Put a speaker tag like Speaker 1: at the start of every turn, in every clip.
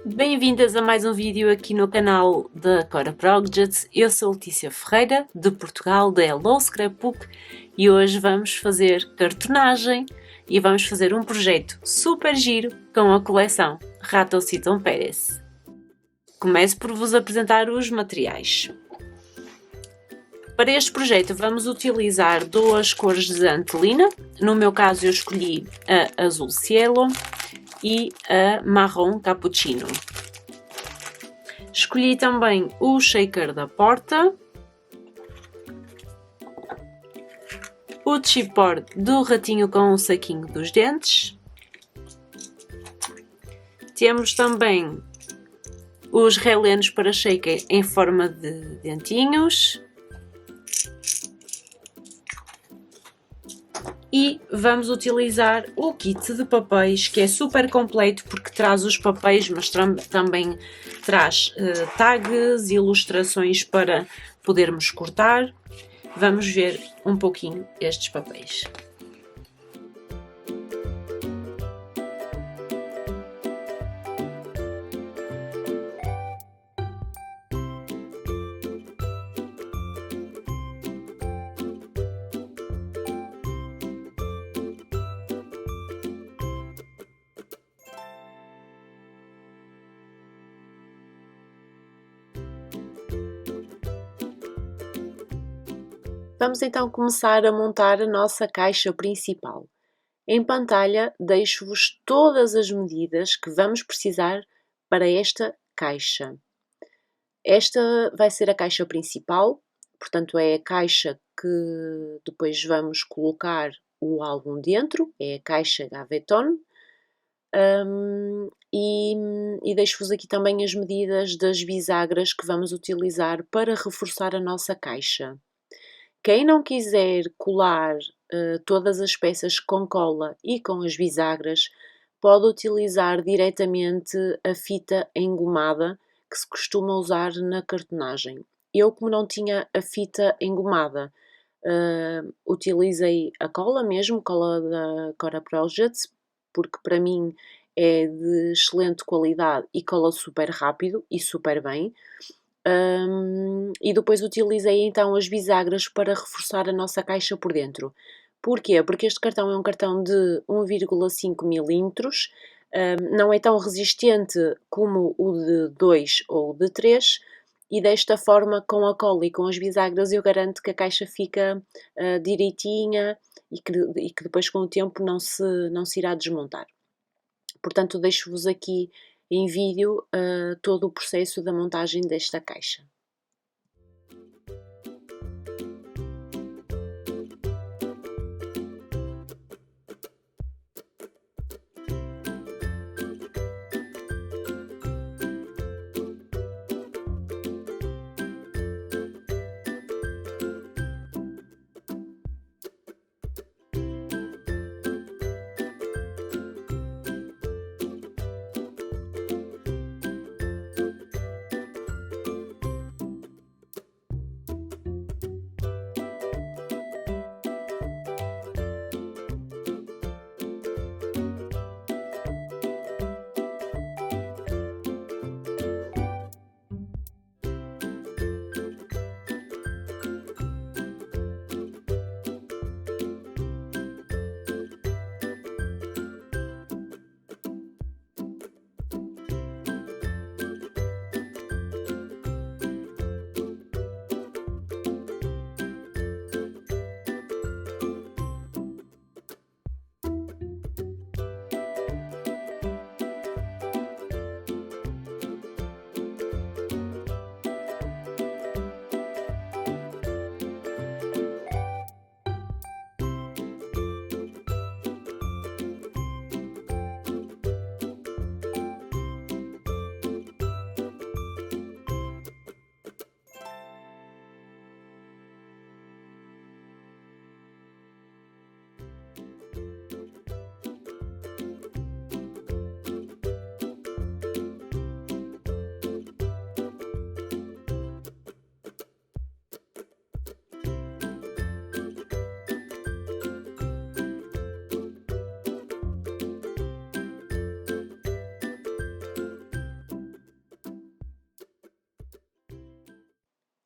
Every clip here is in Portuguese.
Speaker 1: Bem-vindas a mais um vídeo aqui no canal da Cora Projects. Eu sou Letícia Ferreira, de Portugal, da Hello Scrapbook, e hoje vamos fazer cartonagem e vamos fazer um projeto super giro com a coleção Rato Seaton Pérez. Começo por vos apresentar os materiais. Para este projeto vamos utilizar duas cores de antelina. No meu caso eu escolhi a azul cielo e a marrom cappuccino. Escolhi também o shaker da porta, o chipboard do ratinho com o saquinho dos dentes. Temos também os relenos para shaker em forma de dentinhos. E vamos utilizar o kit de papéis, que é super completo porque traz os papéis, mas também traz tags e ilustrações para podermos cortar. Vamos ver um pouquinho estes papéis. Vamos então começar a montar a nossa caixa principal. Em pantalha deixo-vos todas as medidas que vamos precisar para esta caixa. Esta vai ser a caixa principal, portanto é a caixa que depois vamos colocar o álbum dentro, é a caixa gaveton. E deixo-vos aqui também as medidas das bisagras que vamos utilizar para reforçar a nossa caixa. Quem não quiser colar todas as peças com cola e com as bisagras, pode utilizar diretamente a fita engomada que se costuma usar na cartonagem. Eu, como não tinha a fita engomada, utilizei a cola mesmo, cola da Cora Projects, porque para mim é de excelente qualidade e cola super rápido e super bem. E depois utilizei então as bisagras para reforçar a nossa caixa por dentro. Porquê? Porque este cartão é um cartão de 1,5 mm, não é tão resistente como o de 2 ou de 3, e desta forma, com a cola e com as bisagras, eu garanto que a caixa fica direitinha e que depois com o tempo não se irá desmontar. Portanto, deixo-vos aqui em vídeo todo o processo da montagem desta caixa.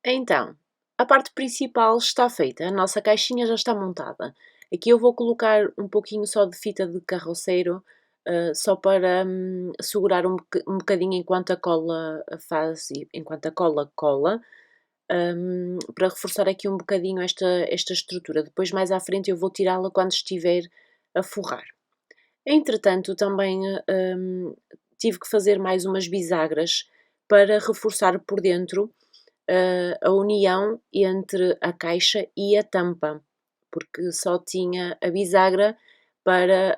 Speaker 1: Então, a parte principal está feita, a nossa caixinha já está montada. Aqui eu vou colocar um pouquinho só de fita de carroceiro, só para segurar um bocadinho enquanto a cola faz, enquanto a cola cola, para reforçar aqui um bocadinho esta estrutura. Depois, mais à frente, eu vou tirá-la quando estiver a forrar. Entretanto, também tive que fazer mais umas bisagras para reforçar por dentro a união entre a caixa e a tampa, porque só tinha a bisagra para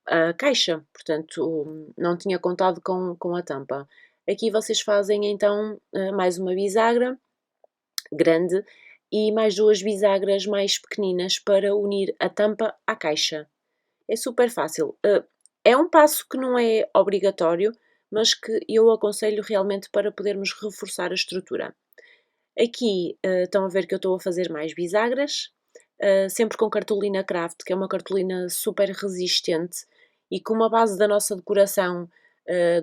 Speaker 1: a caixa, portanto não tinha contado com a tampa. Aqui vocês fazem então mais uma bisagra grande e mais duas bisagras mais pequeninas para unir a tampa à caixa. É super fácil. É um passo que não é obrigatório, mas que eu aconselho realmente para podermos reforçar a estrutura. Aqui estão a ver que eu estou a fazer mais bisagras, sempre com cartolina craft, que é uma cartolina super resistente e como a base da nossa decoração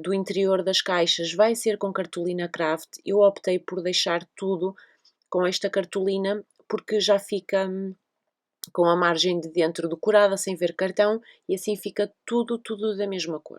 Speaker 1: do interior das caixas vai ser com cartolina craft, eu optei por deixar tudo com esta cartolina porque já fica com a margem de dentro decorada sem ver cartão e assim fica tudo da mesma cor.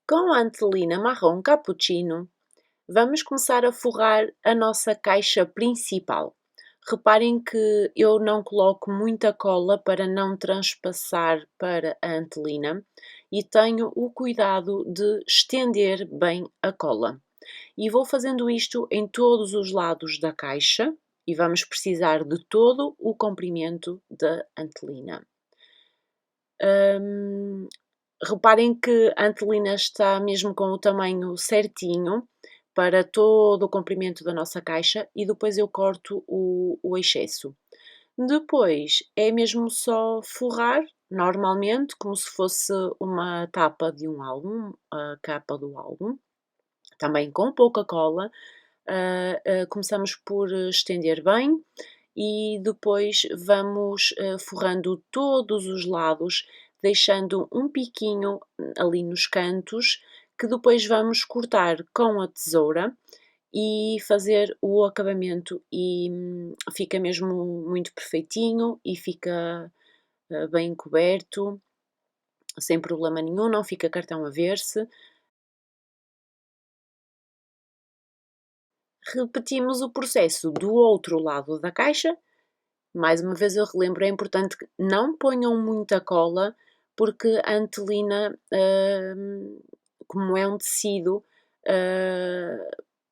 Speaker 1: Com a antelina marrom cappuccino, vamos começar a forrar a nossa caixa principal. Reparem que eu não coloco muita cola para não transpassar para a antelina e tenho o cuidado de estender bem a cola. E vou fazendo isto em todos os lados da caixa e vamos precisar de todo o comprimento da antelina. Reparem que a antelina está mesmo com o tamanho certinho para todo o comprimento da nossa caixa e depois eu corto o excesso. Depois é mesmo só forrar normalmente, como se fosse uma tapa de um álbum, a capa do álbum, também com pouca cola. Começamos por estender bem e depois vamos forrando todos os lados, deixando um piquinho ali nos cantos, que depois vamos cortar com a tesoura e fazer o acabamento e fica mesmo muito perfeitinho e fica bem coberto, sem problema nenhum, não fica cartão a ver-se. Repetimos o processo do outro lado da caixa. Mais uma vez eu relembro, é importante que não ponham muita cola, porque a antelina, como é um tecido,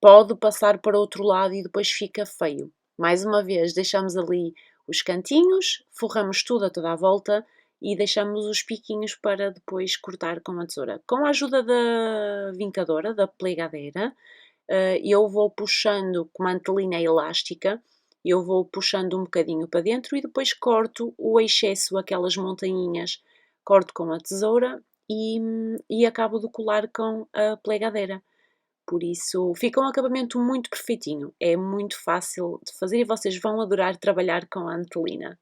Speaker 1: pode passar para outro lado e depois fica feio. Mais uma vez, deixamos ali os cantinhos, forramos tudo a toda a volta e deixamos os piquinhos para depois cortar com a tesoura. Com a ajuda da vincadora, da plegadeira, eu vou puxando, como a antelina é elástica, eu vou puxando um bocadinho para dentro e depois corto o excesso, aquelas montanhinhas, corto com a tesoura e acabo de colar com a plegadeira. Por isso fica um acabamento muito perfeitinho, é muito fácil de fazer e vocês vão adorar trabalhar com a antelina.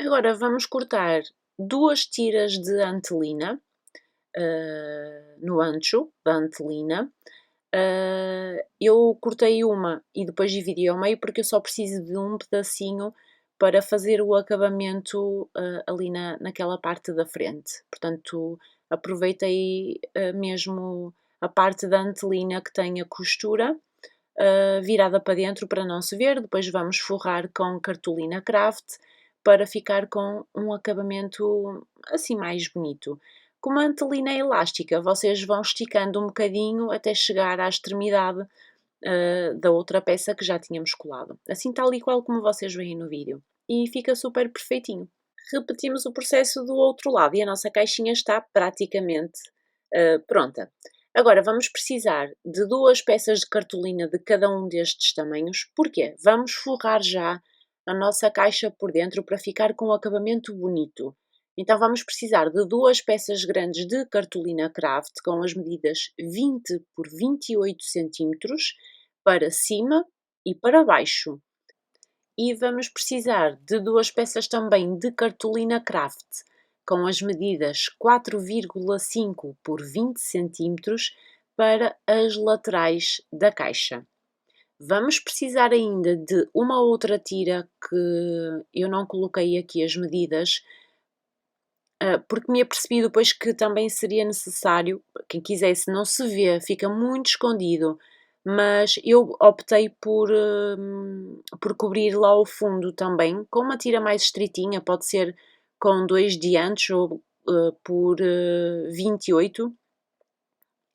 Speaker 1: Agora vamos cortar duas tiras de antelina no ancho da antelina. Eu cortei uma e depois dividi ao meio porque eu só preciso de um pedacinho para fazer o acabamento ali naquela parte da frente. Portanto, aproveitei mesmo a parte da antelina que tem a costura virada para dentro para não se ver. Depois vamos forrar com cartolina craft para ficar com um acabamento assim mais bonito. Com uma antelina elástica, vocês vão esticando um bocadinho até chegar à extremidade da outra peça que já tínhamos colado. Assim tal e qual como vocês veem no vídeo. E fica super perfeitinho. Repetimos o processo do outro lado e a nossa caixinha está praticamente pronta. Agora vamos precisar de 2 peças de cartolina de cada um destes tamanhos. Porquê? Vamos forrar já a nossa caixa por dentro para ficar com um acabamento bonito. Então vamos precisar de 2 peças grandes de cartolina craft com as medidas 20 por 28 cm para cima e para baixo. E vamos precisar de 2 peças também de cartolina craft com as medidas 4,5 por 20 cm para as laterais da caixa. Vamos precisar ainda de uma outra tira que eu não coloquei aqui as medidas, porque me apercebi depois que também seria necessário, quem quisesse não se vê, fica muito escondido, mas eu optei por cobrir lá o fundo também, com uma tira mais estreitinha, pode ser com 2 diantes ou por 28,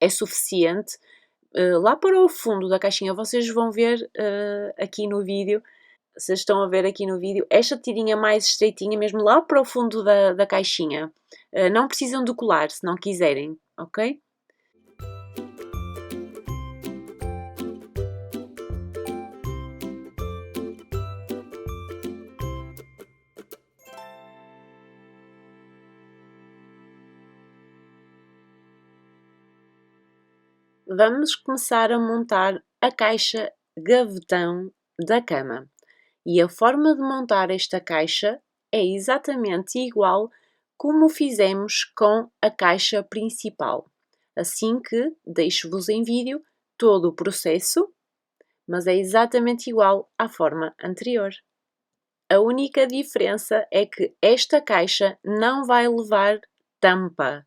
Speaker 1: é suficiente. Lá para o fundo da caixinha, vocês vão ver aqui no vídeo, vocês estão a ver aqui no vídeo, esta tirinha mais estreitinha, mesmo lá para o fundo da caixinha. Não precisam de colar, se não quiserem, ok? Vamos começar a montar a caixa gavetão da cama. E a forma de montar esta caixa é exatamente igual como fizemos com a caixa principal. Assim que deixo-vos em vídeo todo o processo, mas é exatamente igual à forma anterior. A única diferença é que esta caixa não vai levar tampa.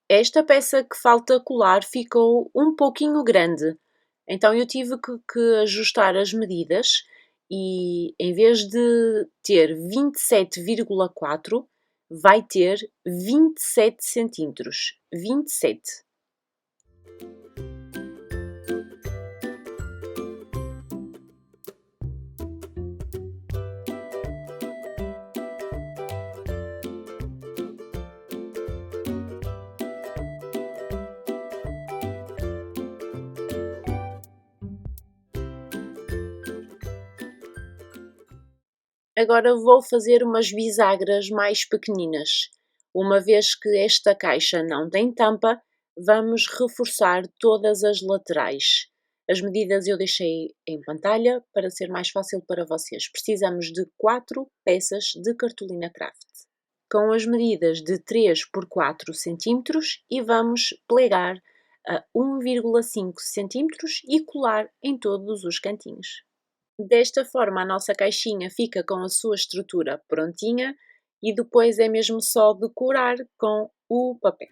Speaker 1: Esta peça que falta colar ficou um pouquinho grande, então eu tive que ajustar as medidas e em vez de ter 27,4 vai ter 27 centímetros. 27. Agora vou fazer umas bisagras mais pequeninas. Uma vez que esta caixa não tem tampa, vamos reforçar todas as laterais. As medidas eu deixei em pantalha para ser mais fácil para vocês. Precisamos de 4 peças de cartolina craft, com as medidas de 3 por 4 cm e vamos plegar a 1,5 cm e colar em todos os cantinhos. Desta forma, a nossa caixinha fica com a sua estrutura prontinha e depois é mesmo só decorar com o papel.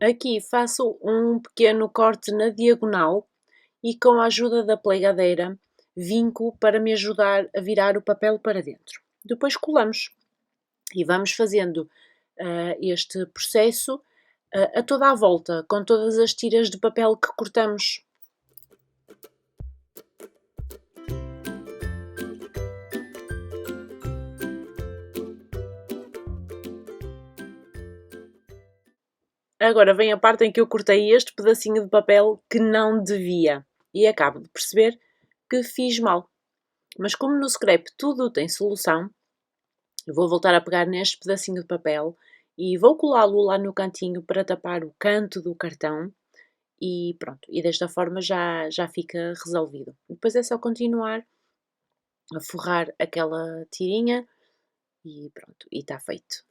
Speaker 1: Aqui faço um pequeno corte na diagonal e com a ajuda da plegadeira vinco para me ajudar a virar o papel para dentro. Depois colamos e vamos fazendo este processo a toda a volta, com todas as tiras de papel que cortamos. Agora vem a parte em que eu cortei este pedacinho de papel que não devia e acabo de perceber que fiz mal. Mas como no scrap tudo tem solução, eu vou voltar a pegar neste pedacinho de papel e vou colá-lo lá no cantinho para tapar o canto do cartão e pronto. E desta forma já fica resolvido. Depois é só continuar a forrar aquela tirinha e pronto, e está feito.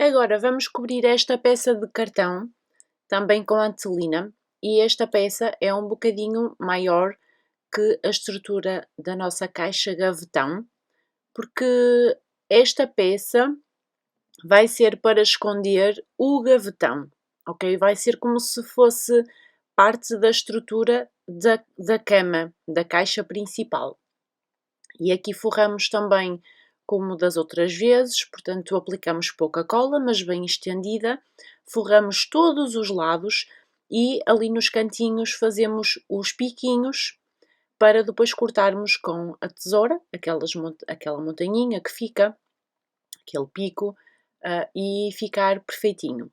Speaker 1: Agora vamos cobrir esta peça de cartão, também com antelina, e esta peça é um bocadinho maior que a estrutura da nossa caixa gavetão, porque esta peça vai ser para esconder o gavetão, ok? Vai ser como se fosse parte da estrutura da cama, da caixa principal. E aqui forramos também como das outras vezes, portanto aplicamos pouca cola, mas bem estendida, forramos todos os lados e ali nos cantinhos fazemos os piquinhos para depois cortarmos com a tesoura, aquela montanhinha que fica, aquele pico, e ficar perfeitinho.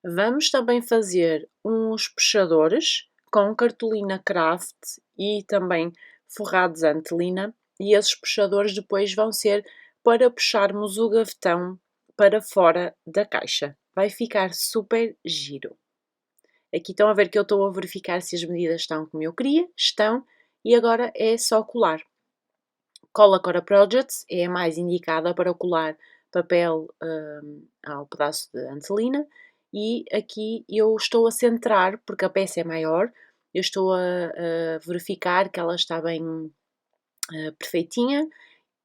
Speaker 1: Vamos também fazer uns puxadores com cartolina craft e também forrados a antelina, e esses puxadores depois vão ser para puxarmos o gavetão para fora da caixa. Vai ficar super giro. Aqui estão a ver que eu estou a verificar se as medidas estão como eu queria, estão, e agora é só colar. Cola Cora Projects é a mais indicada para colar papel ao pedaço de antelina, e aqui eu estou a centrar, porque a peça é maior, eu estou a verificar que ela está bem perfeitinha.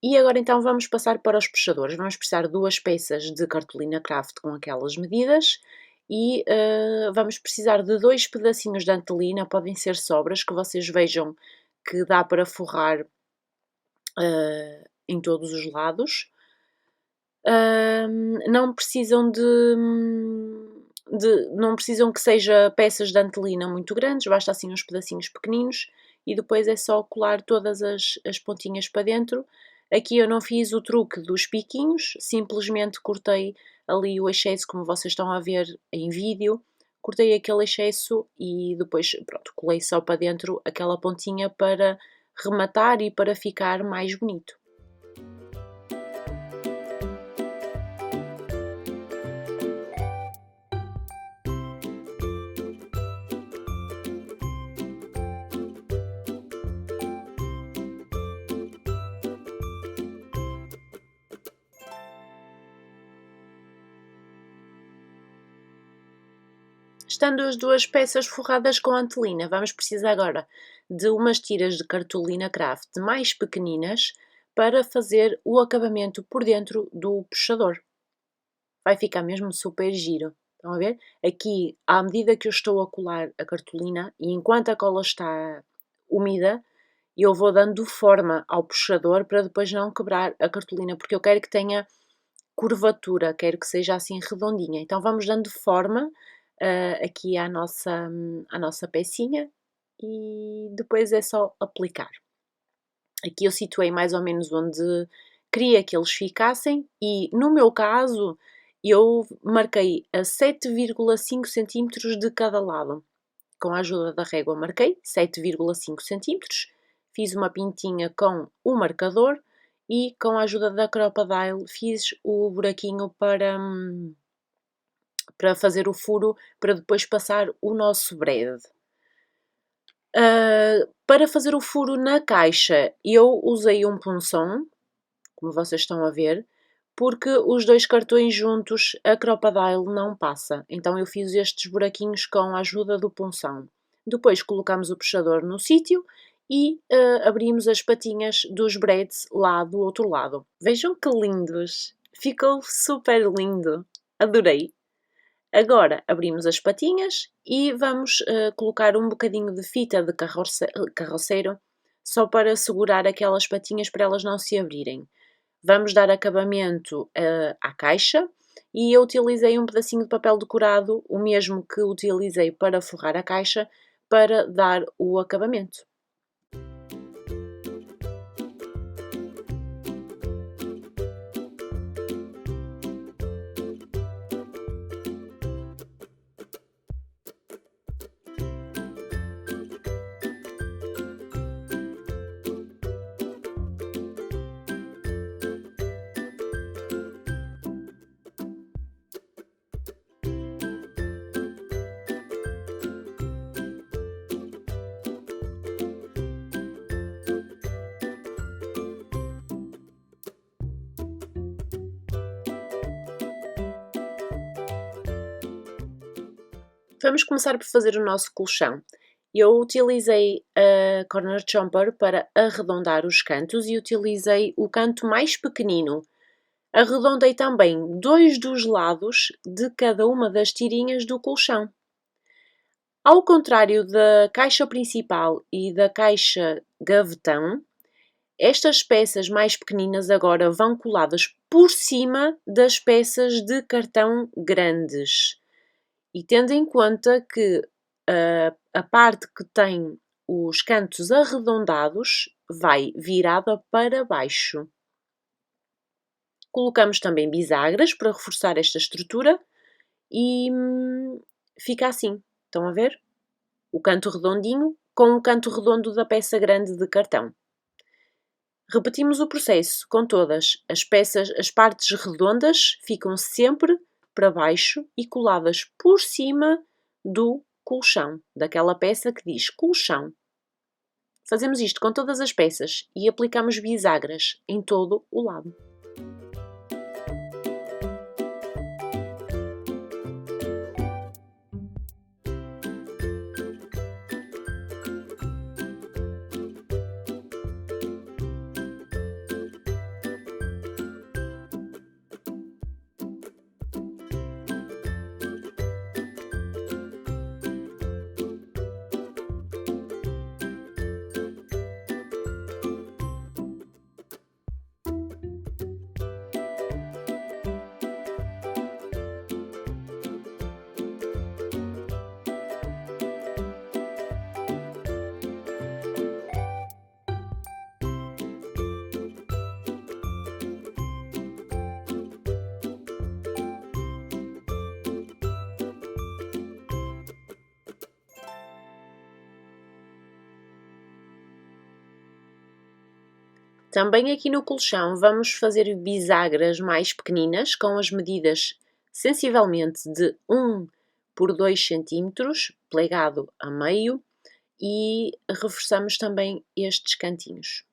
Speaker 1: E agora então vamos passar para os puxadores. Vamos precisar de 2 peças de cartolina craft com aquelas medidas e vamos precisar de 2 pedacinhos de antelina, podem ser sobras, que vocês vejam que dá para forrar em todos os lados. Não precisam não precisam que seja peças de antelina muito grandes, basta assim uns pedacinhos pequeninos e depois é só colar todas as pontinhas para dentro. Aqui eu não fiz o truque dos piquinhos, simplesmente cortei ali o excesso, como vocês estão a ver em vídeo, cortei aquele excesso e depois, pronto, colei só para dentro aquela pontinha para rematar e para ficar mais bonito. Estando as 2 peças forradas com antelina, vamos precisar agora de umas tiras de cartolina craft mais pequeninas para fazer o acabamento por dentro do puxador. Vai ficar mesmo super giro. Estão a ver? Aqui, à medida que eu estou a colar a cartolina e enquanto a cola está úmida, eu vou dando forma ao puxador para depois não quebrar a cartolina, porque eu quero que tenha curvatura, quero que seja assim redondinha. Então vamos dando forma aqui à nossa pecinha e depois é só aplicar. Aqui eu situei mais ou menos onde queria que eles ficassem e no meu caso eu marquei a 7,5 cm de cada lado. Com a ajuda da régua marquei 7,5 cm, fiz uma pintinha com o marcador e com a ajuda da Crop-A-Dile fiz o buraquinho para fazer o furo, para depois passar o nosso brede. Para fazer o furo na caixa, eu usei um punção, como vocês estão a ver, porque os 2 cartões juntos a Crop-A-Dile não passa. Então eu fiz estes buraquinhos com a ajuda do punção. Depois colocamos o puxador no sítio e abrimos as patinhas dos braids lá do outro lado. Vejam que lindos! Ficou super lindo! Adorei! Agora abrimos as patinhas e vamos colocar um bocadinho de fita de carroceiro só para segurar aquelas patinhas para elas não se abrirem. Vamos dar acabamento à caixa e eu utilizei um pedacinho de papel decorado, o mesmo que utilizei para forrar a caixa, para dar o acabamento. Vamos começar por fazer o nosso colchão. Eu utilizei a Corner Chomper para arredondar os cantos e utilizei o canto mais pequenino. Arredondei também 2 dos lados de cada uma das tirinhas do colchão. Ao contrário da caixa principal e da caixa gavetão, estas peças mais pequeninas agora vão coladas por cima das peças de cartão grandes. E tendo em conta que a parte que tem os cantos arredondados vai virada para baixo. Colocamos também bisagras para reforçar esta estrutura e fica assim. Estão a ver? O canto redondinho com o canto redondo da peça grande de cartão. Repetimos o processo com todas as peças, as partes redondas ficam sempre para baixo e coladas por cima do colchão, daquela peça que diz colchão. Fazemos isto com todas as peças e aplicamos bisagras em todo o lado. Também aqui no colchão vamos fazer bisagras mais pequeninas com as medidas sensivelmente de 1 por 2 cm, plegado a meio, e reforçamos também estes cantinhos.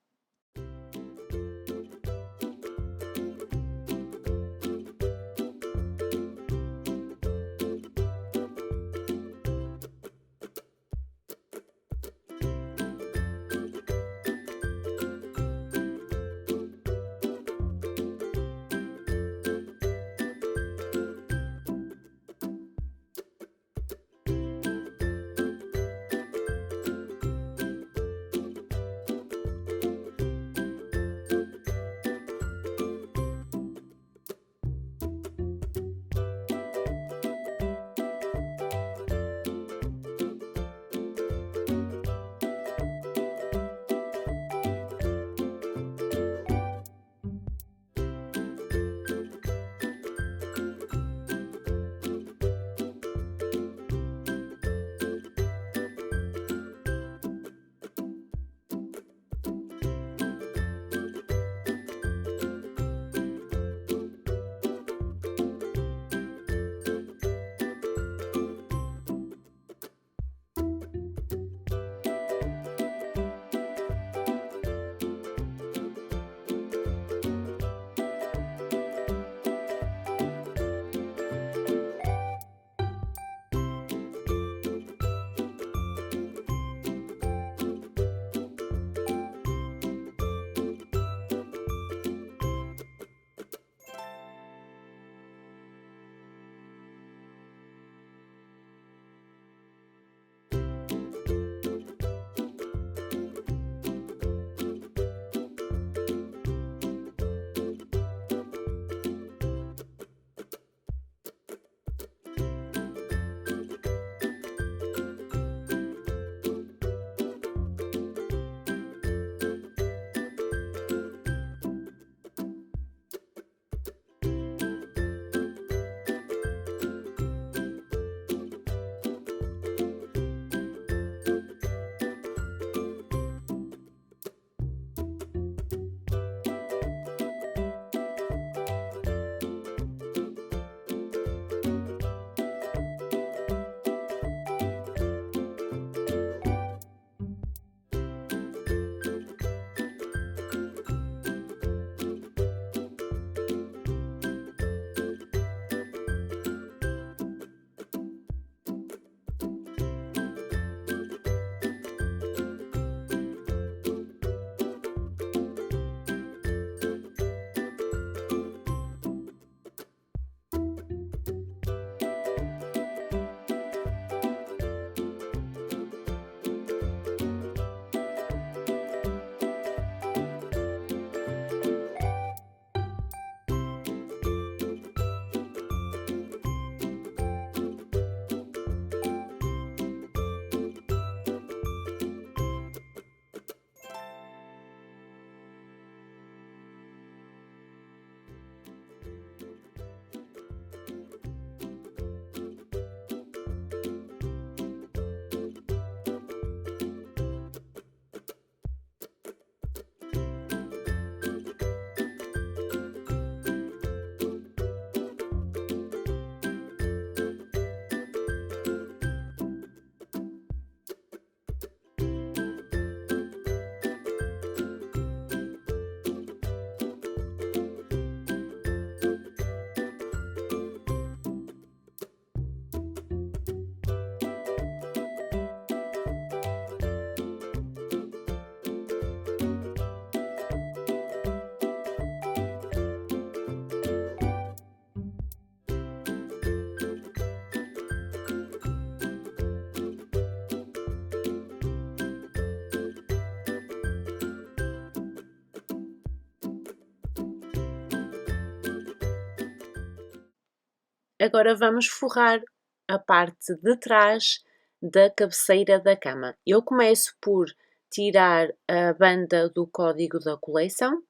Speaker 1: Agora vamos forrar a parte de trás da cabeceira da cama. Eu começo por tirar a banda do código da coleção,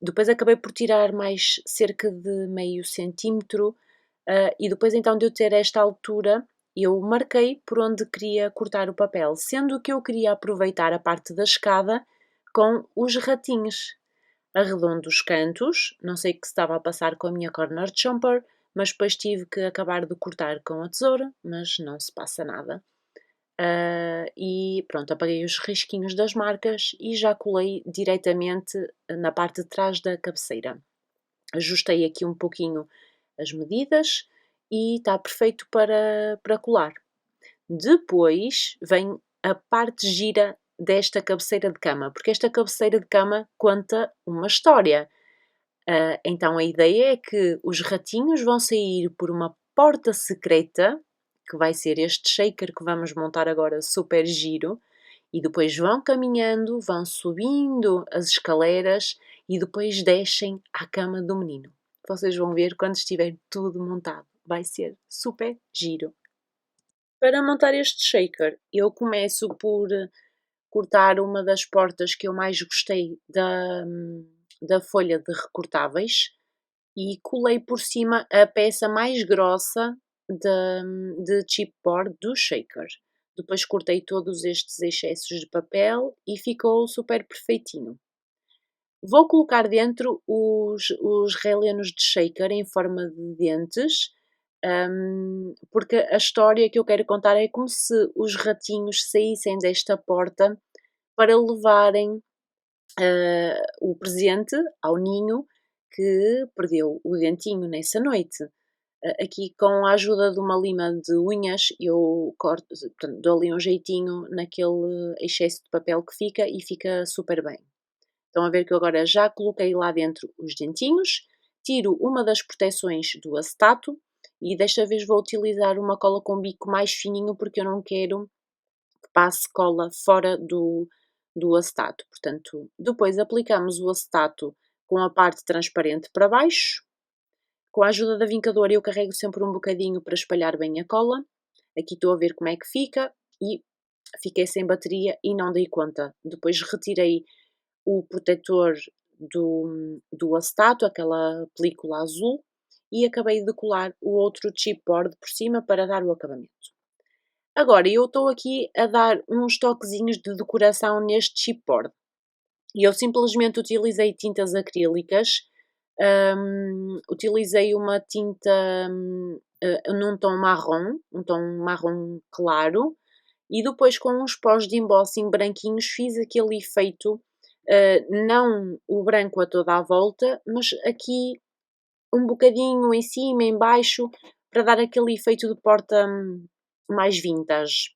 Speaker 1: depois acabei por tirar mais cerca de meio centímetro, e depois então de eu ter esta altura, eu marquei por onde queria cortar o papel, sendo que eu queria aproveitar a parte da escada com os ratinhos. Arredondo os cantos, não sei o que se estava a passar com a minha corner jumper, mas depois tive que acabar de cortar com a tesoura, mas não se passa nada. E pronto, apaguei os risquinhos das marcas e já colei diretamente na parte de trás da cabeceira. Ajustei aqui um pouquinho as medidas e está perfeito para colar. Depois vem a parte gira desta cabeceira de cama, porque esta cabeceira de cama conta uma história. Então a ideia é que os ratinhos vão sair por uma porta secreta, que vai ser este shaker que vamos montar agora, super giro, e depois vão caminhando, vão subindo as escaleiras e depois descem à cama do menino. Vocês vão ver quando estiver tudo montado. Vai ser super giro. Para montar este shaker, eu começo por cortar uma das portas que eu mais gostei da folha de recortáveis e colei por cima a peça mais grossa de chipboard do shaker. Depois cortei todos estes excessos de papel e ficou super perfeitinho. Vou colocar dentro os relenos de shaker em forma de dentes, porque a história que eu quero contar é como se os ratinhos saíssem desta porta para levarem o presente ao ninho que perdeu o dentinho nessa noite. Aqui, com a ajuda de uma lima de unhas, eu corto, portanto, dou ali um jeitinho naquele excesso de papel que fica e fica super bem. Estão a ver que eu agora já coloquei lá dentro os dentinhos, tiro uma das proteções do acetato e desta vez vou utilizar uma cola com bico mais fininho porque eu não quero que passe cola fora do acetato. Portanto, depois aplicamos o acetato com a parte transparente para baixo. Com a ajuda da vincadora eu carrego sempre um bocadinho para espalhar bem a cola. Aqui estou a ver como é que fica e fiquei sem bateria e não dei conta. Depois retirei o protetor do acetato, aquela película azul, e acabei de colar o outro chipboard por cima para dar o acabamento. Agora, eu estou aqui a dar uns toquezinhos de decoração neste chipboard. E eu simplesmente utilizei tintas acrílicas, utilizei uma tinta num tom marrom, um tom marrom claro, e depois com uns pós de embossing branquinhos fiz aquele efeito, não o branco a toda a volta, mas aqui um bocadinho em cima, em baixo, para dar aquele efeito de porta mais vintage.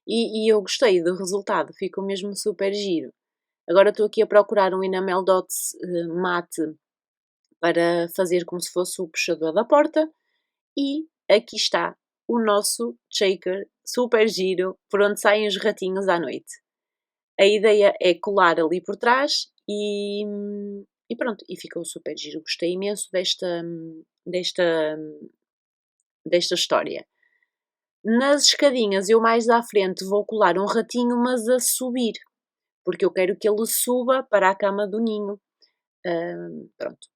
Speaker 1: E eu gostei do resultado, ficou mesmo super giro. Agora estou aqui a procurar um enamel dots mate para fazer como se fosse o puxador da porta e aqui está o nosso shaker super giro por onde saem os ratinhos à noite. A ideia é colar ali por trás e pronto, e ficou super giro. Gostei imenso desta, desta história. Nas escadinhas eu mais à frente vou colar um ratinho, mas a subir, porque eu quero que ele suba para a cama do ninho. Pronto.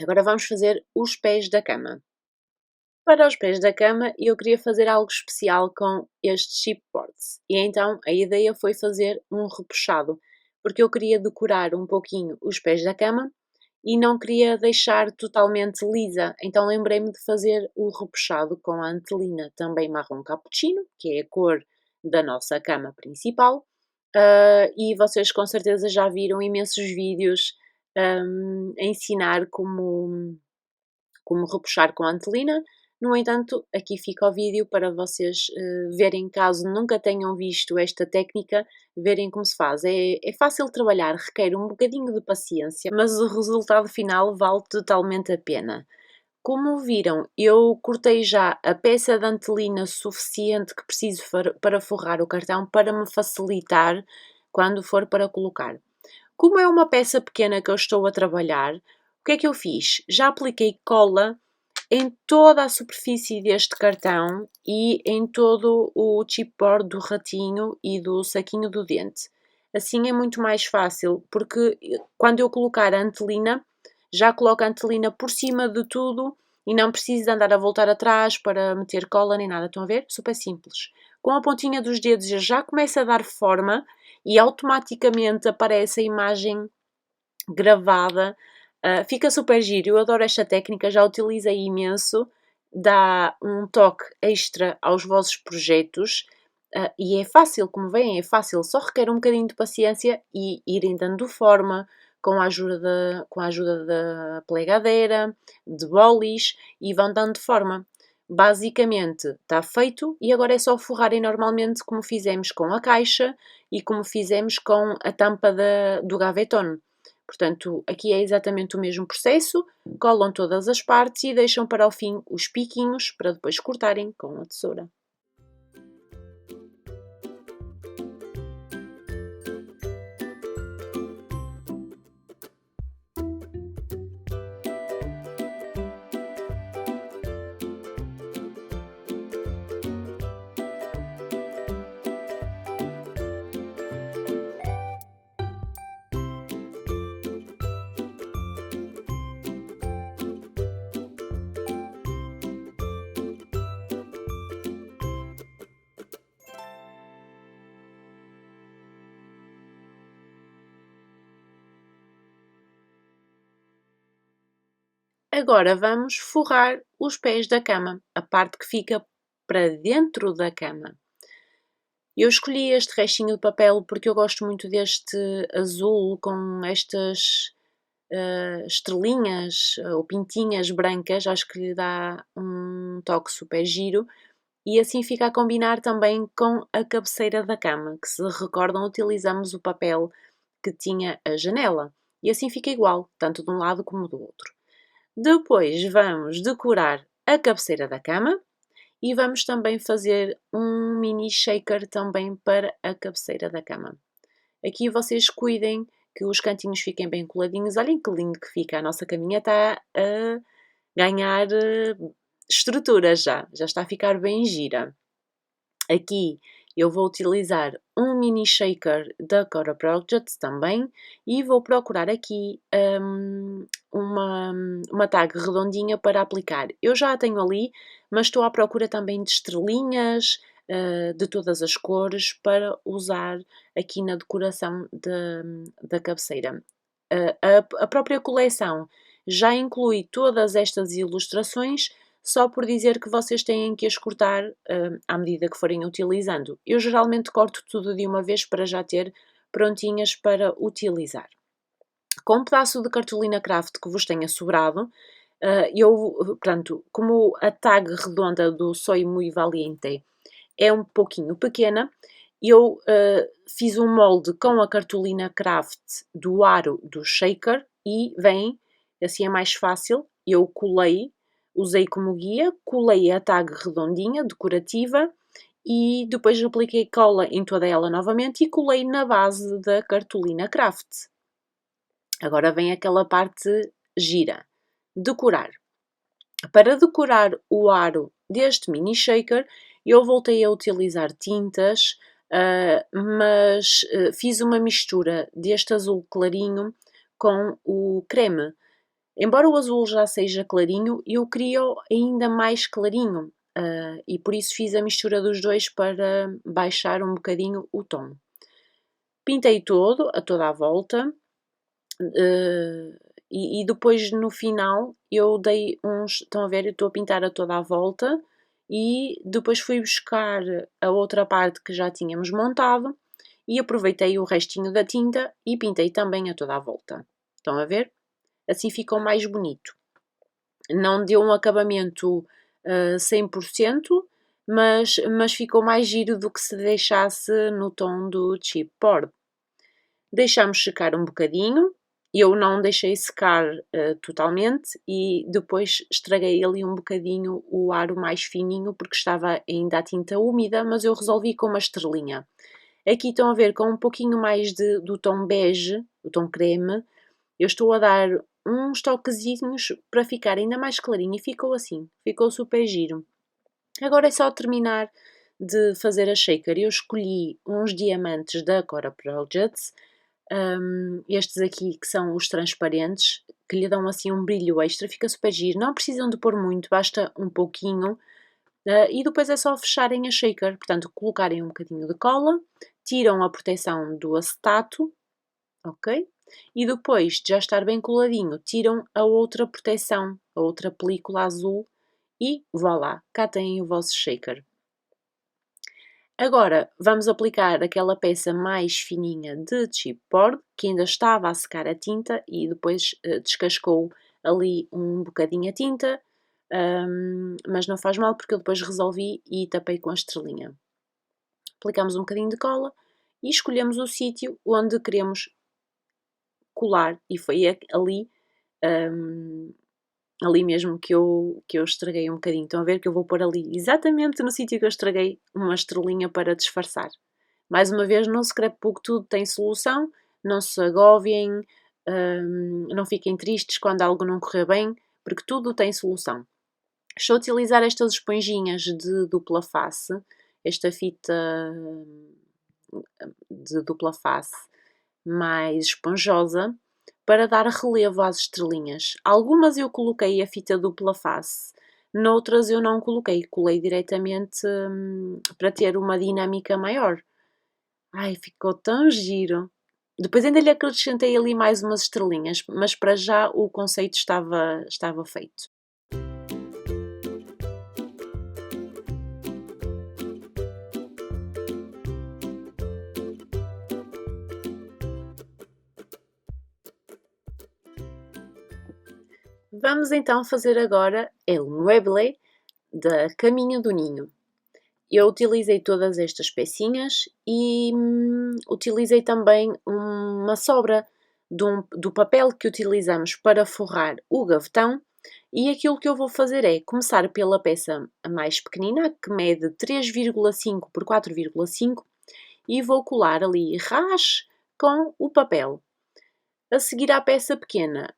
Speaker 1: Agora vamos fazer os pés da cama. Para os pés da cama eu queria fazer algo especial com estes chipboards. E então a ideia foi fazer um repuxado, porque eu queria decorar um pouquinho os pés da cama e não queria deixar totalmente lisa. Então lembrei-me de fazer o repuxado com a antelina também marrom cappuccino, que é a cor da nossa cama principal. E vocês com certeza já viram imensos vídeos a ensinar como repuxar com a antelina. No entanto, aqui fica o vídeo para vocês verem, caso nunca tenham visto esta técnica, verem como se faz. É fácil de trabalhar, requer um bocadinho de paciência, mas o resultado final vale totalmente a pena. Como viram, eu cortei já a peça de antelina suficiente que preciso para forrar o cartão para me facilitar quando for para colocar. Como é uma peça pequena que eu estou a trabalhar, o que é que eu fiz? Já apliquei cola em toda a superfície deste cartão e em todo o chipboard do ratinho e do saquinho do dente. Assim é muito mais fácil, porque quando eu colocar a antelina, já coloco a antelina por cima de tudo e não preciso de andar a voltar atrás para meter cola nem nada. Estão a ver? Super simples. Com a pontinha dos dedos eu já começo a dar forma e automaticamente aparece a imagem gravada. Fica super giro, eu adoro esta técnica, já utilizei imenso, dá um toque extra aos vossos projetos e é fácil, como veem, é fácil, só requer um bocadinho de paciência e irem dando forma com a ajuda da plegadeira, de bolis e vão dando forma. Basicamente está feito e agora é só forrarem normalmente como fizemos com a caixa e como fizemos com a tampa do gavetone. Portanto, aqui é exatamente o mesmo processo, colam todas as partes e deixam para o fim os piquinhos para depois cortarem com a tesoura. Agora vamos forrar os pés da cama, a parte que fica para dentro da cama. Eu escolhi este restinho de papel porque eu gosto muito deste azul com estas estrelinhas ou pintinhas brancas, acho que lhe dá um toque super giro e assim fica a combinar também com a cabeceira da cama, que se recordam utilizamos o papel que tinha a janela e assim fica igual, tanto de um lado como do outro. Depois vamos decorar a cabeceira da cama e vamos também fazer um mini shaker também para a cabeceira da cama. Aqui vocês cuidem que os cantinhos fiquem bem coladinhos. Olhem que lindo que fica. A nossa caminha está a ganhar estrutura já está a ficar bem gira. Aqui eu vou utilizar um mini shaker da Cora Project também e vou procurar aqui uma tag redondinha para aplicar. Eu já a tenho ali, mas estou à procura também de estrelinhas de todas as cores para usar aqui na decoração da cabeceira. A própria coleção já inclui todas estas ilustrações, só por dizer que vocês têm que as cortar à medida que forem utilizando. Eu geralmente corto tudo de uma vez para já ter prontinhas para utilizar. Com um pedaço de cartolina craft que vos tenha sobrado, portanto, como a tag redonda do Soy Muy Valiente é um pouquinho pequena, eu fiz um molde com a cartolina craft do aro do shaker e vem, assim é mais fácil, eu colei, usei como guia, colei a tag redondinha, decorativa, e depois apliquei cola em toda ela novamente e colei na base da cartolina craft. Agora vem aquela parte gira, decorar. Para decorar o aro deste mini shaker, eu voltei a utilizar tintas, mas fiz uma mistura deste azul clarinho com o creme. Embora o azul já seja clarinho, eu queria ainda mais clarinho e por isso fiz a mistura dos dois para baixar um bocadinho o tom. Pintei todo, a toda a volta, e depois no final eu dei uns. Estão a ver? Eu estou a pintar a toda a volta e depois fui buscar a outra parte que já tínhamos montado e aproveitei o restinho da tinta e pintei também a toda a volta. Estão a ver? Assim ficou mais bonito. Não deu um acabamento 100%, mas ficou mais giro do que se deixasse no tom do chipboard. Deixamos secar um bocadinho. Eu não deixei secar totalmente e depois estraguei ali um bocadinho o aro mais fininho porque estava ainda a tinta úmida, mas eu resolvi com uma estrelinha. Aqui estão a ver com um pouquinho mais do tom bege, o tom creme, eu estou a dar uns toquezinhos para ficar ainda mais clarinho e ficou assim, ficou super giro. Agora é só terminar de fazer a shaker. Eu escolhi uns diamantes da Cora Projects, estes aqui que são os transparentes, que lhe dão assim um brilho extra, fica super giro. Não precisam de pôr muito, basta um pouquinho. E depois é só fecharem a shaker, portanto colocarem um bocadinho de cola, tiram a proteção do acetato, ok? E depois de já estar bem coladinho, tiram a outra proteção, a outra película azul e voilá, cá têm o vosso shaker. Agora vamos aplicar aquela peça mais fininha de chipboard que ainda estava a secar a tinta e depois descascou ali um bocadinho a tinta, mas não faz mal porque eu depois resolvi e tapei com a estrelinha. Aplicamos um bocadinho de cola e escolhemos o sítio onde queremos colar e foi ali, ali mesmo que eu estraguei um bocadinho. Estão a ver que eu vou pôr ali exatamente no sítio que eu estraguei uma estrelinha para disfarçar. Mais uma vez, no scrapbook tudo tem solução, não se agobiem, não fiquem tristes quando algo não correr bem, porque tudo tem solução. Estou a utilizar estas esponjinhas de dupla face, esta fita de dupla face mais esponjosa, para dar relevo às estrelinhas. Algumas eu coloquei a fita dupla face, noutras eu não coloquei, colei diretamente para ter uma dinâmica maior. Ai, ficou tão giro! Depois ainda lhe acrescentei ali mais umas estrelinhas, mas para já o conceito estava feito. Vamos então fazer agora El Mueble da Caminho do Ninho. Eu utilizei todas estas pecinhas e utilizei também uma sobra do papel que utilizamos para forrar o gavetão. E aquilo que eu vou fazer é começar pela peça mais pequenina, que mede 3,5 por 4,5, e vou colar ali ras com o papel. A seguir à peça pequena,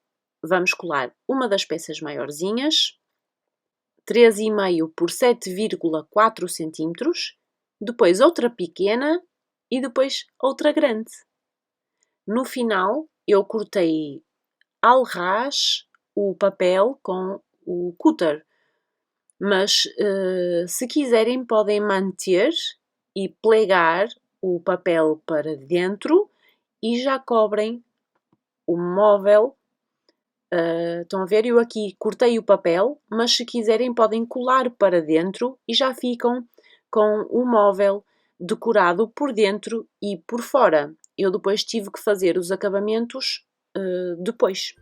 Speaker 1: vamos colar uma das peças maiorzinhas, 3,5 por 7,4 cm, depois outra pequena e depois outra grande. No final, eu cortei ao ras o papel com o cutter, mas se quiserem podem manter e plegar o papel para dentro e já cobrem o móvel. Estão a ver? Eu aqui cortei o papel, mas se quiserem podem colar para dentro e já ficam com o móvel decorado por dentro e por fora. Eu depois tive que fazer os acabamentos depois.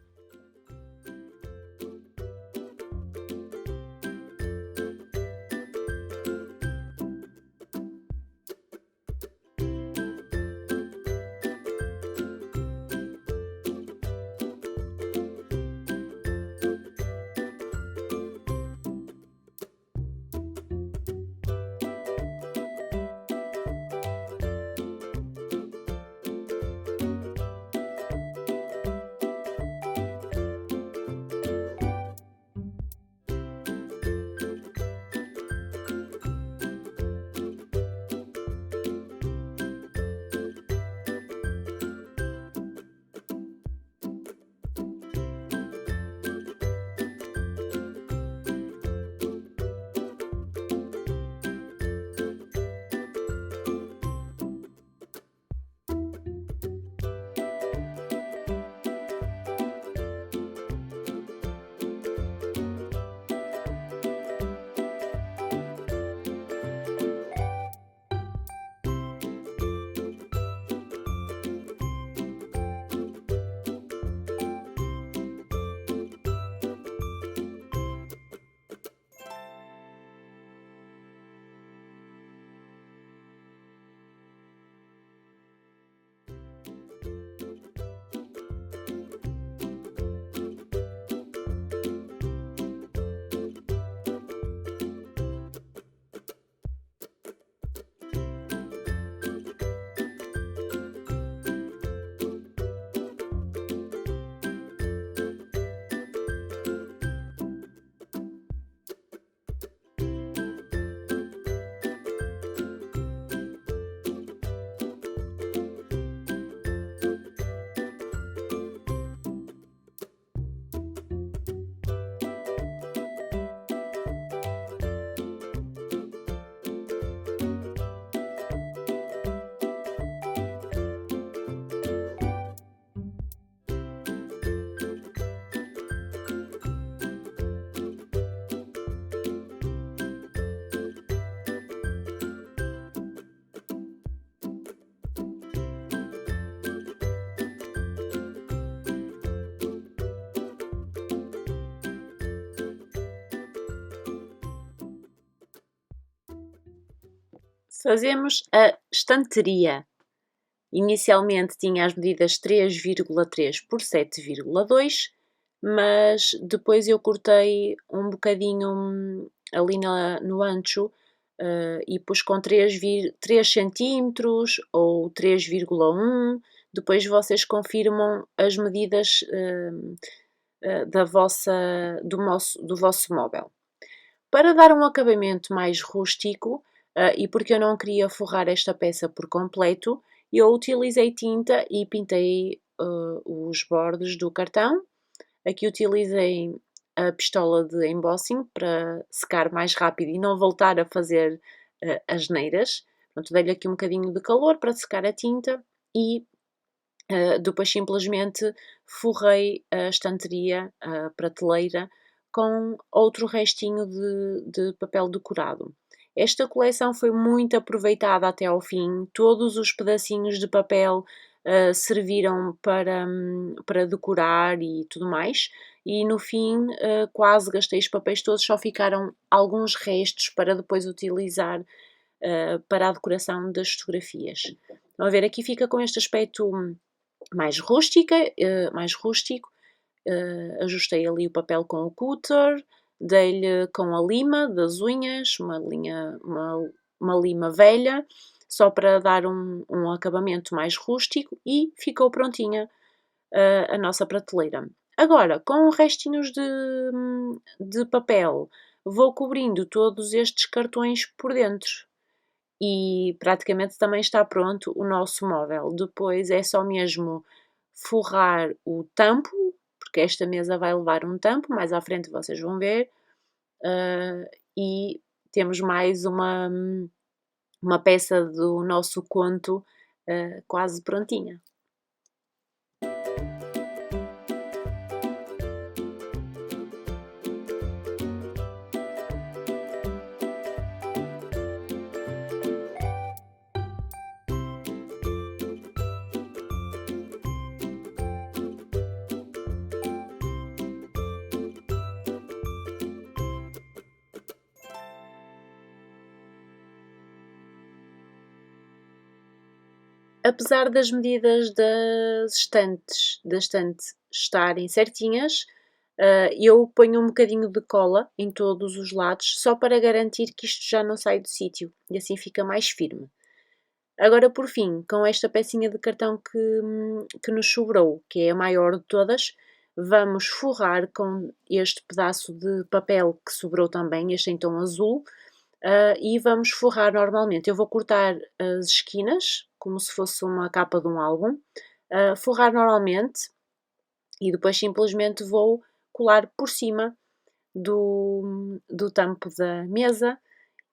Speaker 1: Fazemos a estanteria. Inicialmente tinha as medidas 3,3 por 7,2, mas depois eu cortei um bocadinho ali no ancho e pus com 3 centímetros ou 3,1. Depois vocês confirmam as medidas do vosso móvel. Para dar um acabamento mais rústico, e porque eu não queria forrar esta peça por completo, eu utilizei tinta e pintei os bordes do cartão. Aqui utilizei a pistola de embossing para secar mais rápido e não voltar a fazer asneiras. Portanto, dei-lhe aqui um bocadinho de calor para secar a tinta e depois simplesmente forrei a estanteria, a prateleira, com outro restinho de papel decorado. Esta coleção foi muito aproveitada até ao fim, todos os pedacinhos de papel serviram para decorar e tudo mais, e no fim quase gastei os papéis todos, só ficaram alguns restos para depois utilizar para a decoração das fotografias. Estão a ver, aqui fica com este aspecto mais rústico, ajustei ali o papel com o cutter, dei-lhe com a lima das unhas, uma lima velha, só para dar um acabamento mais rústico e ficou prontinha a nossa prateleira. Agora, com restinhos de papel, vou cobrindo todos estes cartões por dentro. E praticamente também está pronto o nosso móvel. Depois é só mesmo forrar o tampo, porque esta mesa vai levar um tampo, mais à frente vocês vão ver, e temos mais uma peça do nosso conto quase prontinha. Apesar das medidas da estante estarem certinhas, eu ponho um bocadinho de cola em todos os lados, só para garantir que isto já não sai do sítio e assim fica mais firme. Agora, por fim, com esta pecinha de cartão que nos sobrou, que é a maior de todas, vamos forrar com este pedaço de papel que sobrou também, este em tom azul, e vamos forrar normalmente. Eu vou cortar as esquinas, como se fosse uma capa de um álbum, forrar normalmente e depois simplesmente vou colar por cima do tampo da mesa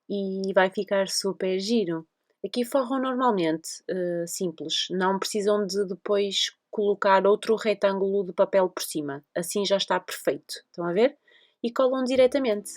Speaker 1: e vai ficar super giro. Aqui forram normalmente, simples, não precisam de depois colocar outro retângulo de papel por cima, assim já está perfeito, estão a ver? E colam diretamente.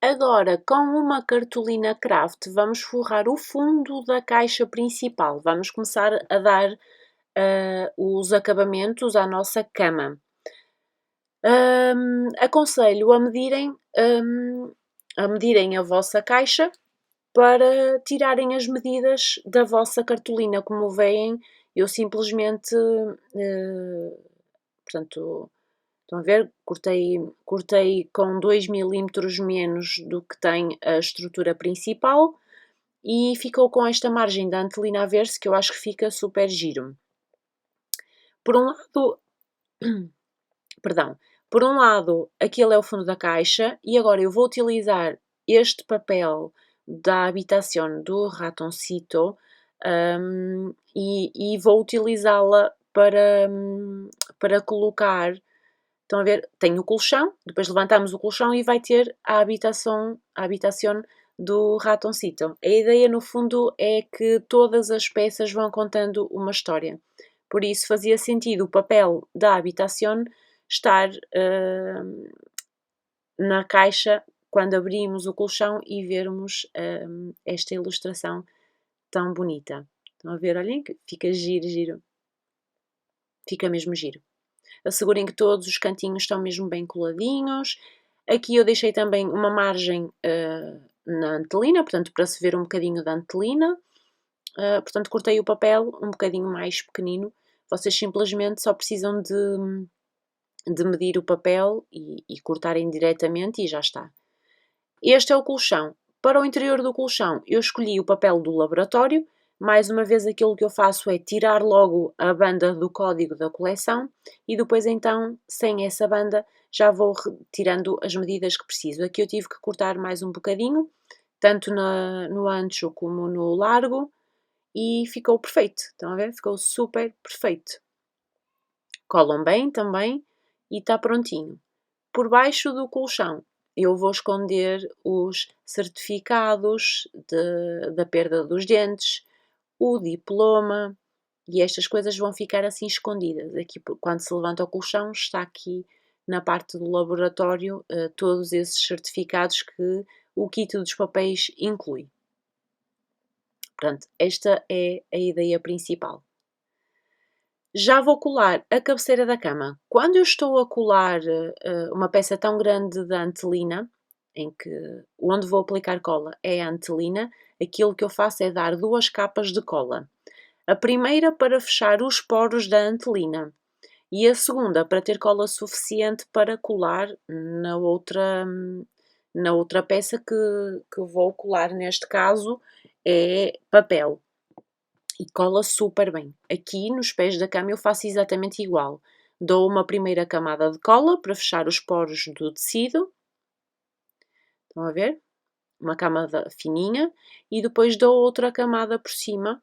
Speaker 1: Agora, com uma cartolina craft, vamos forrar o fundo da caixa principal. Vamos começar a dar os acabamentos à nossa cama. Aconselho a medirem a vossa caixa para tirarem as medidas da vossa cartolina. Como veem, eu simplesmente, portanto, estão a ver? Cortei com 2 milímetros menos do que tem a estrutura principal e ficou com esta margem da antelina a ver-se que eu acho que fica super giro. Por um lado, perdão, por um lado aquele é o fundo da caixa e agora eu vou utilizar este papel da Habitación do Ratoncito e vou utilizá-la para colocar. Estão a ver? Tem o colchão, depois levantamos o colchão e vai ter a habitação do Ratoncito. A ideia, no fundo, é que todas as peças vão contando uma história. Por isso fazia sentido o papel da habitação estar na caixa quando abrimos o colchão e vermos esta ilustração tão bonita. Estão a ver? Olhem que fica giro, giro. Fica mesmo giro. Assegurem que todos os cantinhos estão mesmo bem coladinhos. Aqui eu deixei também uma margem na antelina, portanto, para se ver um bocadinho da antelina. Portanto, cortei o papel um bocadinho mais pequenino. Vocês simplesmente só precisam de medir o papel e cortarem diretamente e já está. Este é o colchão. Para o interior do colchão, eu escolhi o papel do laboratório. Mais uma vez, aquilo que eu faço é tirar logo a banda do código da coleção e depois, então, sem essa banda, já vou retirando as medidas que preciso. Aqui eu tive que cortar mais um bocadinho, tanto no ancho como no largo, e ficou perfeito. Estão a ver? Ficou super perfeito. Colam bem também e está prontinho. Por baixo do colchão, eu vou esconder os certificados da perda dos dentes, o diploma, e estas coisas vão ficar assim escondidas. Aqui, quando se levanta o colchão, está aqui na parte do laboratório todos esses certificados que o kit dos papéis inclui. Portanto, esta é a ideia principal. Já vou colar a cabeceira da cama. Quando eu estou a colar uma peça tão grande da antelina, em que onde vou aplicar cola é a antelina, aquilo que eu faço é dar 2 capas de cola. A primeira para fechar os poros da antelina e a segunda para ter cola suficiente para colar na outra peça que vou colar, neste caso é papel. E cola super bem. Aqui nos pés da cama eu faço exatamente igual. Dou uma primeira camada de cola para fechar os poros do tecido. Estão a ver? Uma camada fininha. E depois dou outra camada por cima,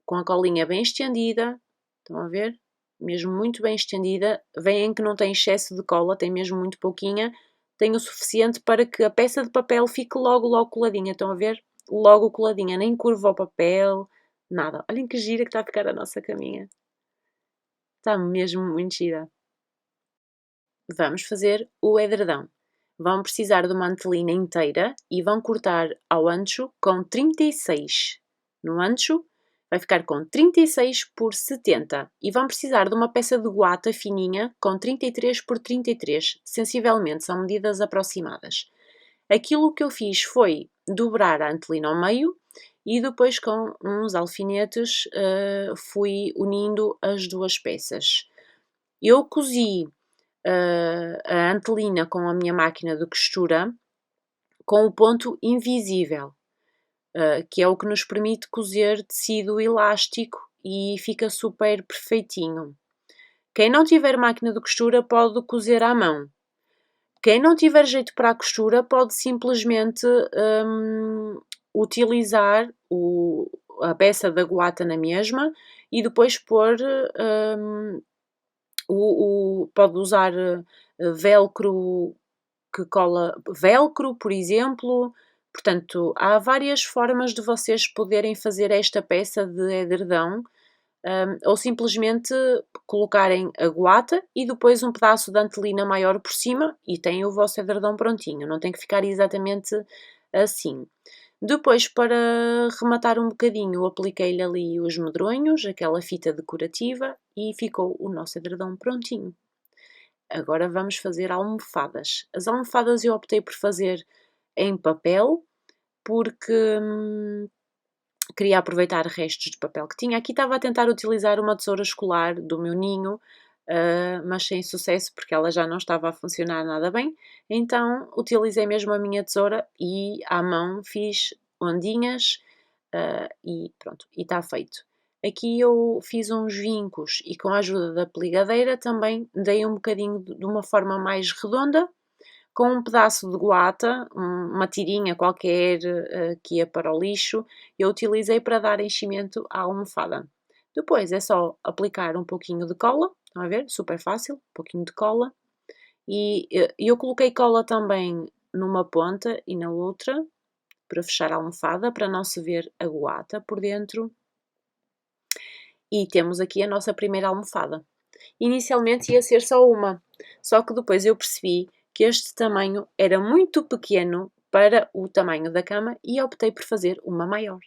Speaker 1: com a colinha bem estendida. Estão a ver? Mesmo muito bem estendida. Veem que não tem excesso de cola, tem mesmo muito pouquinha. Tem o suficiente para que a peça de papel fique logo coladinha. Estão a ver? Logo coladinha. Nem curva o papel. Nada. Olhem que gira que está a ficar a nossa caminha. Está mesmo muito gira. Vamos fazer o edredão. Vão precisar de uma antelina inteira e vão cortar ao ancho com 36. No ancho vai ficar com 36 por 70. E vão precisar de uma peça de guata fininha com 33 por 33. Sensivelmente, são medidas aproximadas. Aquilo que eu fiz foi dobrar a antelina ao meio e depois com uns alfinetes fui unindo as duas peças. Eu cozi a antelina com a minha máquina de costura com o ponto invisível, que é o que nos permite cozer tecido elástico e fica super perfeitinho. Quem não tiver máquina de costura pode cozer à mão. Quem não tiver jeito para a costura pode simplesmente utilizar a peça da guata na mesma e depois pôr pode usar velcro que cola velcro, por exemplo. Portanto, há várias formas de vocês poderem fazer esta peça de edredão, ou simplesmente colocarem a guata e depois um pedaço de antelina maior por cima e têm o vosso edredão prontinho, não tem que ficar exatamente assim. Depois, para rematar um bocadinho, apliquei-lhe ali os medronhos, aquela fita decorativa e ficou o nosso edredão prontinho. Agora vamos fazer almofadas. As almofadas eu optei por fazer em papel, porque queria aproveitar restos de papel que tinha. Aqui estava a tentar utilizar uma tesoura escolar do meu ninho, mas sem sucesso, porque ela já não estava a funcionar nada bem. Então utilizei mesmo a minha tesoura e à mão fiz ondinhas e pronto, e está feito. Aqui eu fiz uns vincos e com a ajuda da plegadeira também dei um bocadinho de uma forma mais redonda, com um pedaço de guata, uma tirinha qualquer que ia para o lixo, eu utilizei para dar enchimento à almofada. Depois é só aplicar um pouquinho de cola, estão a ver? Super fácil, um pouquinho de cola. E eu coloquei cola também numa ponta e na outra, para fechar a almofada, para não se ver a guata por dentro. E temos aqui a nossa primeira almofada. inicialmente ia ser só uma, só que depois eu percebi que este tamanho era muito pequeno para o tamanho da cama e optei por fazer uma maior.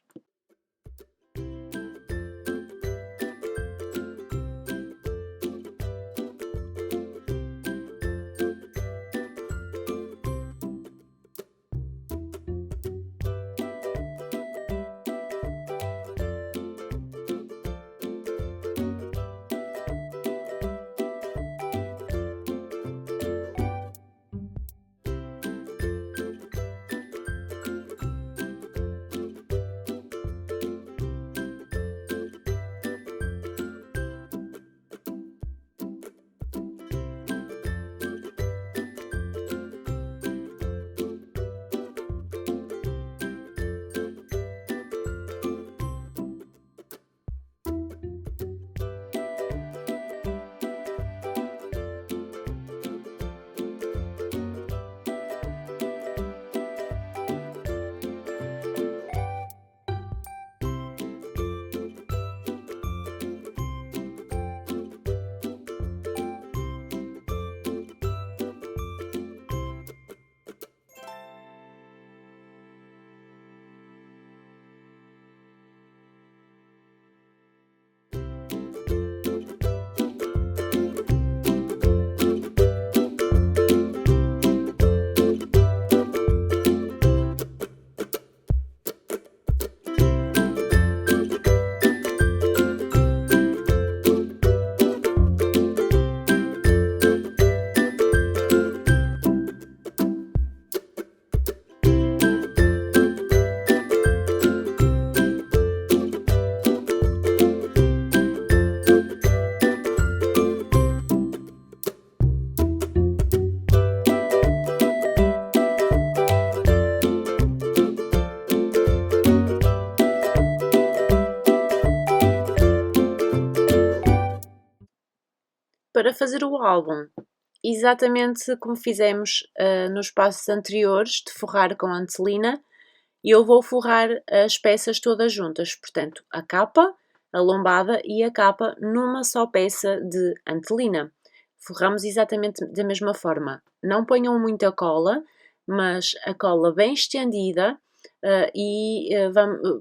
Speaker 1: Para fazer o álbum, exatamente como fizemos nos passos anteriores, de forrar com antelina, eu vou forrar as peças todas juntas, portanto, a capa, a lombada e a capa numa só peça de antelina. Forramos exatamente da mesma forma. Não ponham muita cola, mas a cola bem estendida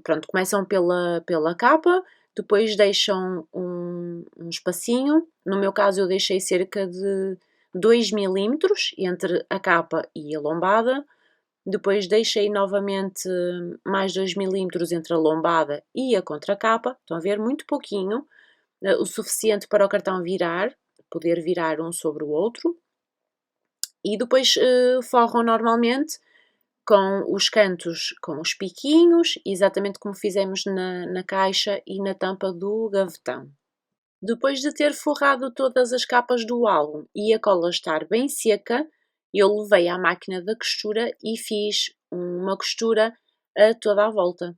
Speaker 1: pronto, começam pela capa, depois deixam um espacinho. No meu caso, eu deixei cerca de 2 milímetros entre a capa e a lombada. Depois deixei novamente mais 2 milímetros entre a lombada e a contracapa. Estão a ver? Muito pouquinho, o suficiente para o cartão virar, poder virar um sobre o outro. E depois forram normalmente com os cantos, com os piquinhos, exatamente como fizemos na caixa e na tampa do gavetão. Depois de ter forrado todas as capas do álbum e a cola estar bem seca, eu levei à máquina da costura e fiz uma costura a toda a volta.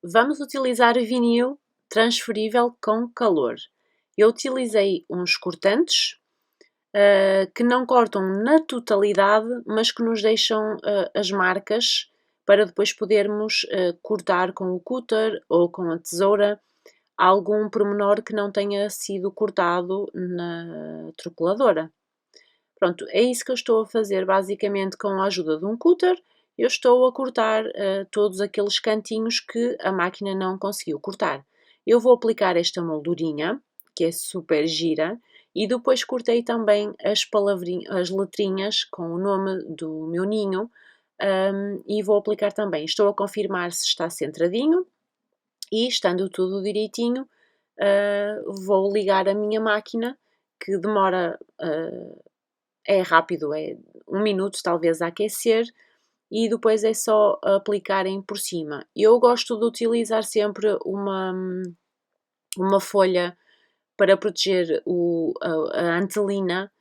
Speaker 1: Vamos utilizar vinil transferível com calor. Eu utilizei uns cortantes que não cortam na totalidade, mas que nos deixam as marcas para depois podermos cortar com o cutter ou com a tesoura algum pormenor que não tenha sido cortado na trocoladora. Pronto, é isso que eu estou a fazer basicamente com a ajuda de um cutter. Eu estou a cortar todos aqueles cantinhos que a máquina não conseguiu cortar. Eu vou aplicar esta moldurinha, que é super gira, e depois cortei também as letrinhas com o nome do meu ninho e vou aplicar também. Estou a confirmar se está centradinho e, estando tudo direitinho, vou ligar a minha máquina, que demora, é rápido, é 1 minuto talvez a aquecer, e depois é só aplicarem por cima. Eu gosto de utilizar sempre uma folha para proteger a antelina,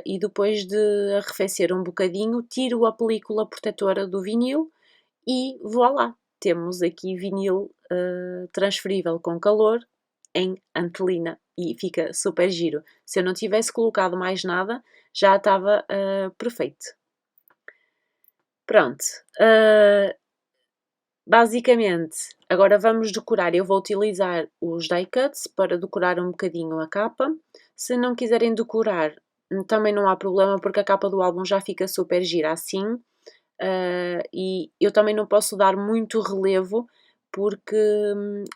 Speaker 1: e depois de arrefecer um bocadinho, tiro a película protetora do vinil e voilá! Temos aqui vinil transferível com calor em antelina e fica super giro. Se eu não tivesse colocado mais nada, já estava perfeito. Pronto. Basicamente, agora vamos decorar. Eu vou utilizar os die cuts para decorar um bocadinho a capa. Se não quiserem decorar, também não há problema, porque a capa do álbum já fica super gira assim. E eu também não posso dar muito relevo, porque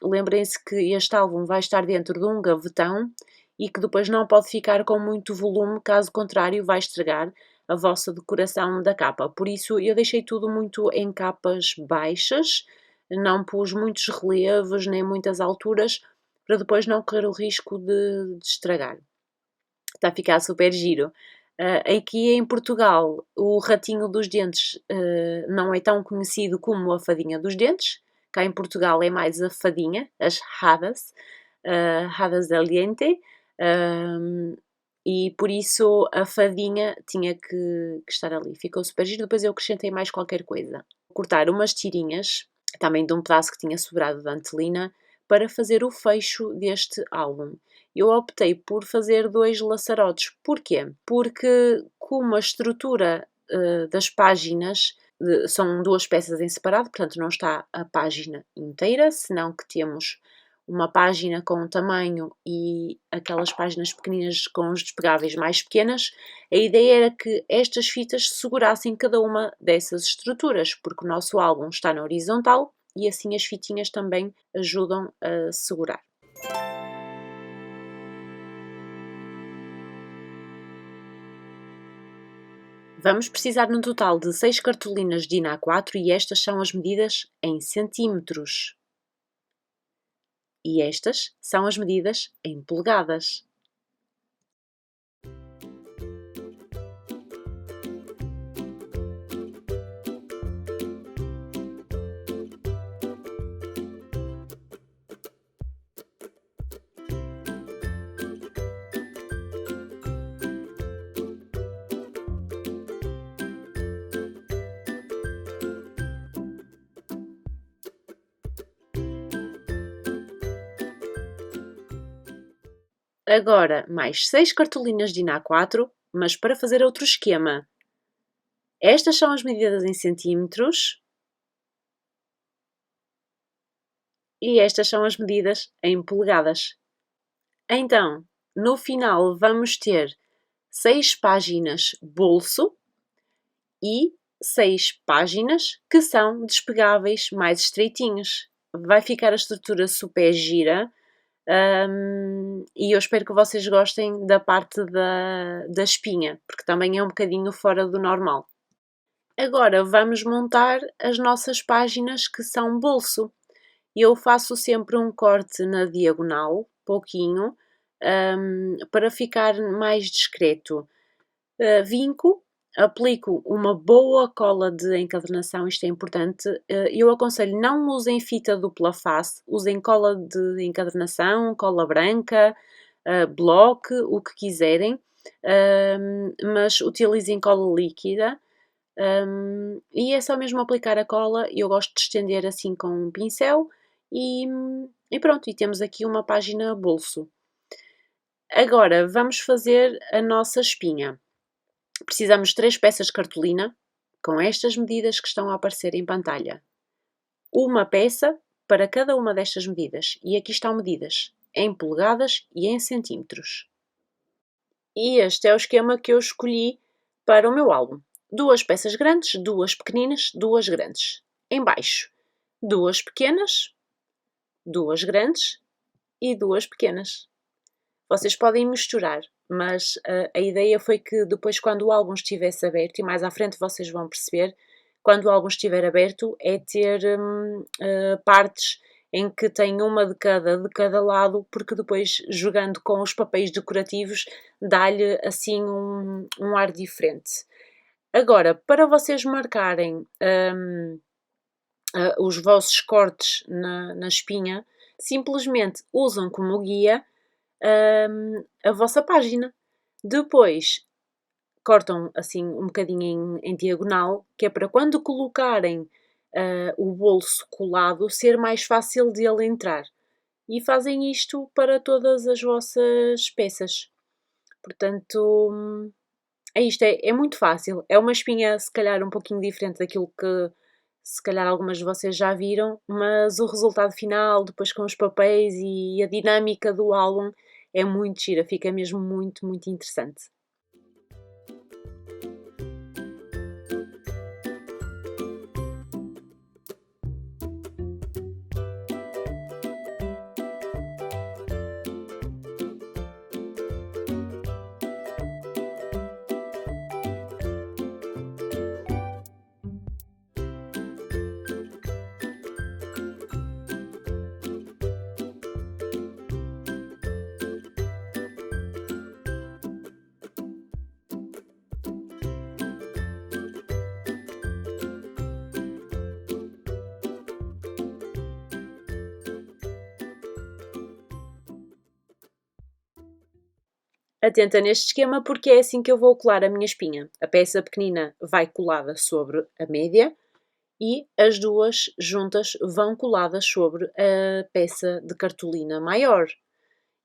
Speaker 1: lembrem-se que este álbum vai estar dentro de um gavetão e que depois não pode ficar com muito volume, caso contrário vai estragar a vossa decoração da capa. Por isso eu deixei tudo muito em capas baixas, não pus muitos relevos nem muitas alturas, para depois não correr o risco de estragar. Está a ficar super giro. Aqui em Portugal, o ratinho dos dentes não é tão conhecido como a fadinha dos dentes. Cá em Portugal é mais a fadinha, as hadas, hadas del diente, e por isso a fadinha tinha que estar ali. Ficou super giro. Depois eu acrescentei mais qualquer coisa. Vou cortar umas tirinhas, também de um pedaço que tinha sobrado da antelina, para fazer o fecho deste álbum. Eu optei por fazer 2 laçarotes. Porquê? Porque como a estrutura das páginas são 2 peças em separado, portanto não está a página inteira, senão que temos uma página com um tamanho e aquelas páginas pequeninas com os despegáveis mais pequenas. A ideia era que estas fitas segurassem cada uma dessas estruturas, porque o nosso álbum está na horizontal e assim as fitinhas também ajudam a segurar. Vamos precisar no total de 6 cartolinas DIN A4 e estas são as medidas em centímetros. E estas são as medidas em polegadas. Agora mais 6 cartolinas DIN A4, mas para fazer outro esquema. Estas são as medidas em centímetros e estas são as medidas em polegadas. Então, no final vamos ter 6 páginas bolso e 6 páginas que são despegáveis mais estreitinhos. Vai ficar a estrutura super gira. E eu espero que vocês gostem da parte da espinha, porque também é um bocadinho fora do normal. Agora vamos montar as nossas páginas que são bolso. Eu faço sempre um corte na diagonal, pouquinho, para ficar mais discreto. Vinco, aplico uma boa cola de encadernação, isto é importante. Eu aconselho, não usem fita dupla face, usem cola de encadernação, cola branca, bloco, o que quiserem, mas utilizem cola líquida. E é só mesmo aplicar a cola. Eu gosto de estender assim com um pincel e pronto, e temos aqui uma página bolso. Agora vamos fazer a nossa espinha. Precisamos de 3 peças de cartolina, com estas medidas que estão a aparecer em pantalha. Uma peça para cada uma destas medidas. E aqui estão medidas em polegadas e em centímetros. E este é o esquema que eu escolhi para o meu álbum. 2 peças grandes, 2 pequeninas, 2 grandes. Em baixo, 2 pequenas, 2 grandes e 2 pequenas. Vocês podem misturar, mas a ideia foi que depois, quando o álbum estivesse aberto, e mais à frente vocês vão perceber, quando o álbum estiver aberto, é ter partes em que tem uma de cada lado, porque depois, jogando com os papéis decorativos, dá-lhe assim um ar diferente. Agora, para vocês marcarem os vossos cortes na espinha, simplesmente usam como guia a vossa página. Depois cortam assim um bocadinho em diagonal, que é para quando colocarem o bolso colado ser mais fácil de ele entrar. E fazem isto para todas as vossas peças. Portanto, é isto, é muito fácil. É uma espinha, se calhar, um pouquinho diferente daquilo que, se calhar, algumas de vocês já viram, mas o resultado final, depois com os papéis e a dinâmica do álbum, é muito gira, fica mesmo muito, muito interessante. Atenta neste esquema porque é assim que eu vou colar a minha espinha. A peça pequenina vai colada sobre a média e as duas juntas vão coladas sobre a peça de cartolina maior.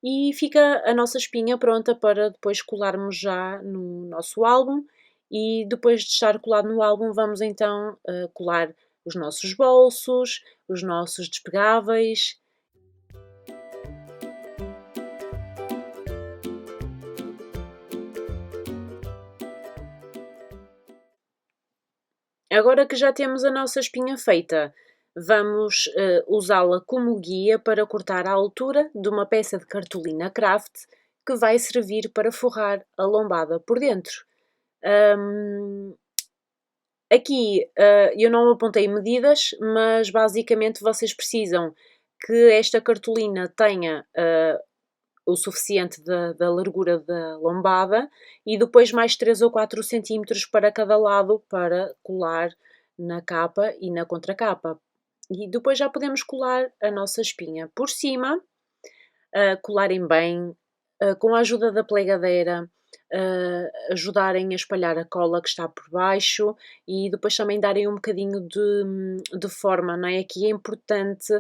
Speaker 1: E fica a nossa espinha pronta para depois colarmos já no nosso álbum e depois de estar colado no álbum vamos então colar os nossos bolsos, os nossos despegáveis. Agora que já temos a nossa espinha feita, vamos usá-la como guia para cortar a altura de uma peça de cartolina craft que vai servir para forrar a lombada por dentro. Aqui eu não apontei medidas, mas basicamente vocês precisam que esta cartolina tenha o suficiente da largura da lombada e depois mais 3 ou 4 centímetros para cada lado para colar na capa e na contracapa. E depois já podemos colar a nossa espinha por cima, colarem bem, com a ajuda da pregadeira, ajudarem a espalhar a cola que está por baixo e depois também darem um bocadinho de forma, não é? Aqui é importante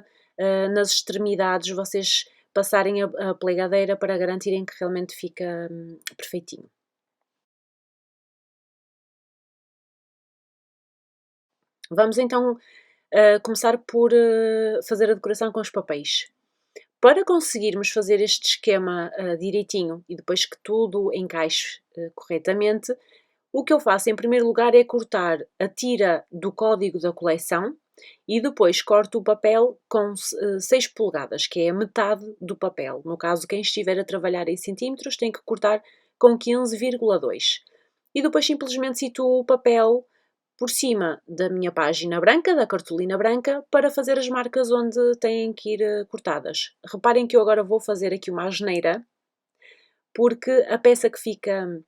Speaker 1: nas extremidades vocês passarem a pregadeira para garantirem que realmente fica perfeitinho. Vamos então começar por fazer a decoração com os papéis. Para conseguirmos fazer este esquema direitinho e depois que tudo encaixe corretamente, o que eu faço em primeiro lugar é cortar a tira do código da coleção e depois corto o papel com 6 polegadas, que é a metade do papel. No caso, quem estiver a trabalhar em centímetros tem que cortar com 15,2. E depois simplesmente situo o papel por cima da minha página branca, da cartolina branca, para fazer as marcas onde têm que ir cortadas. Reparem que eu agora vou fazer aqui uma asneira, porque a peça que fica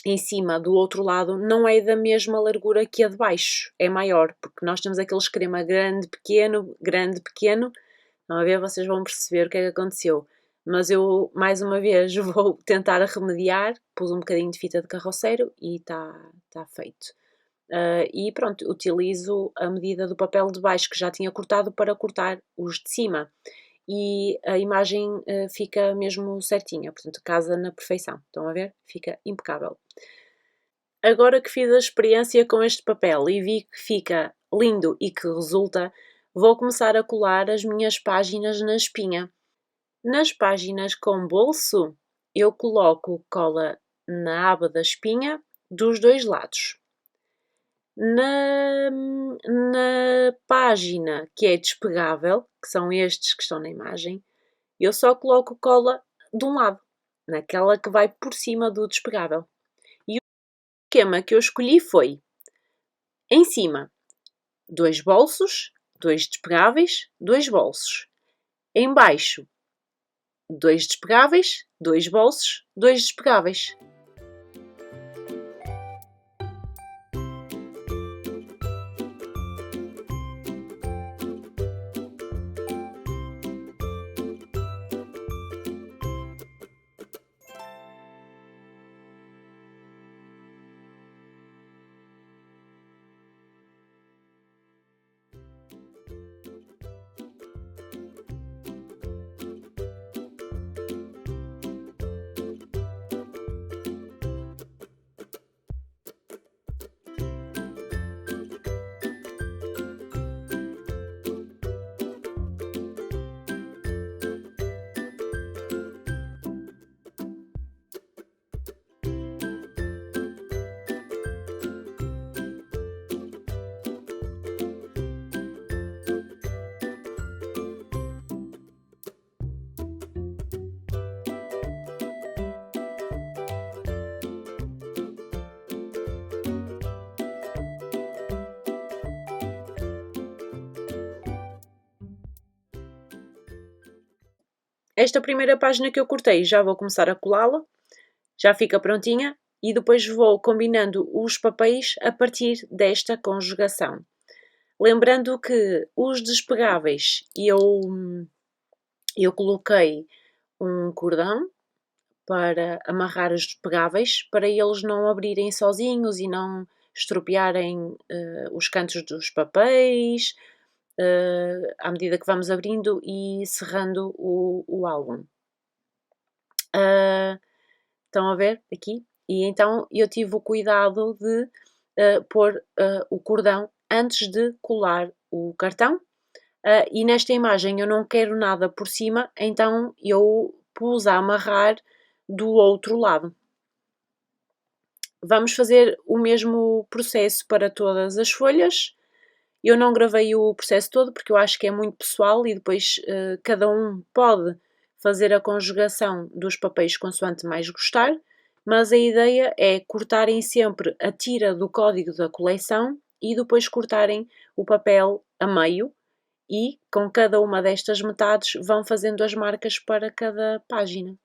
Speaker 1: em cima do outro lado não é da mesma largura que a de baixo, é maior, porque nós temos aquele esquema grande, pequeno. Estão a ver? Vocês vão perceber o que é que aconteceu. Mas eu, mais uma vez, vou tentar remediar, pus um bocadinho de fita de carroceiro e está feito. E pronto, utilizo a medida do papel de baixo que já tinha cortado para cortar os de cima. E a imagem fica mesmo certinha, portanto, casa na perfeição. Estão a ver? Fica impecável. Agora que fiz a experiência com este papel e vi que fica lindo e que resulta, vou começar a colar as minhas páginas na espinha. Nas páginas com bolso, eu coloco cola na aba da espinha dos dois lados. Na página que é despegável, que são estes que estão na imagem, eu só coloco cola de um lado, naquela que vai por cima do despegável. E o esquema que eu escolhi foi, em cima, 2 bolsos 2 despegáveis, 2 bolsos. Em baixo, 2 despegáveis, 2 bolsos, 2 despegáveis. Esta primeira página que eu cortei já vou começar a colá-la, já fica prontinha e depois vou combinando os papéis a partir desta conjugação. Lembrando que os despegáveis eu coloquei um cordão para amarrar os despegáveis, para eles não abrirem sozinhos e não estropiarem os cantos dos papéis, à medida que vamos abrindo e cerrando o álbum. Estão a ver aqui? E então eu tive o cuidado de pôr o cordão antes de colar o cartão. E nesta imagem eu não quero nada por cima, então eu pus a amarrar do outro lado. Vamos fazer o mesmo processo para todas as folhas. Eu não gravei o processo todo porque eu acho que é muito pessoal e depois cada um pode fazer a conjugação dos papéis consoante mais gostar, mas a ideia é cortarem sempre a tira do código da coleção e depois cortarem o papel a meio e com cada uma destas metades vão fazendo as marcas para cada página.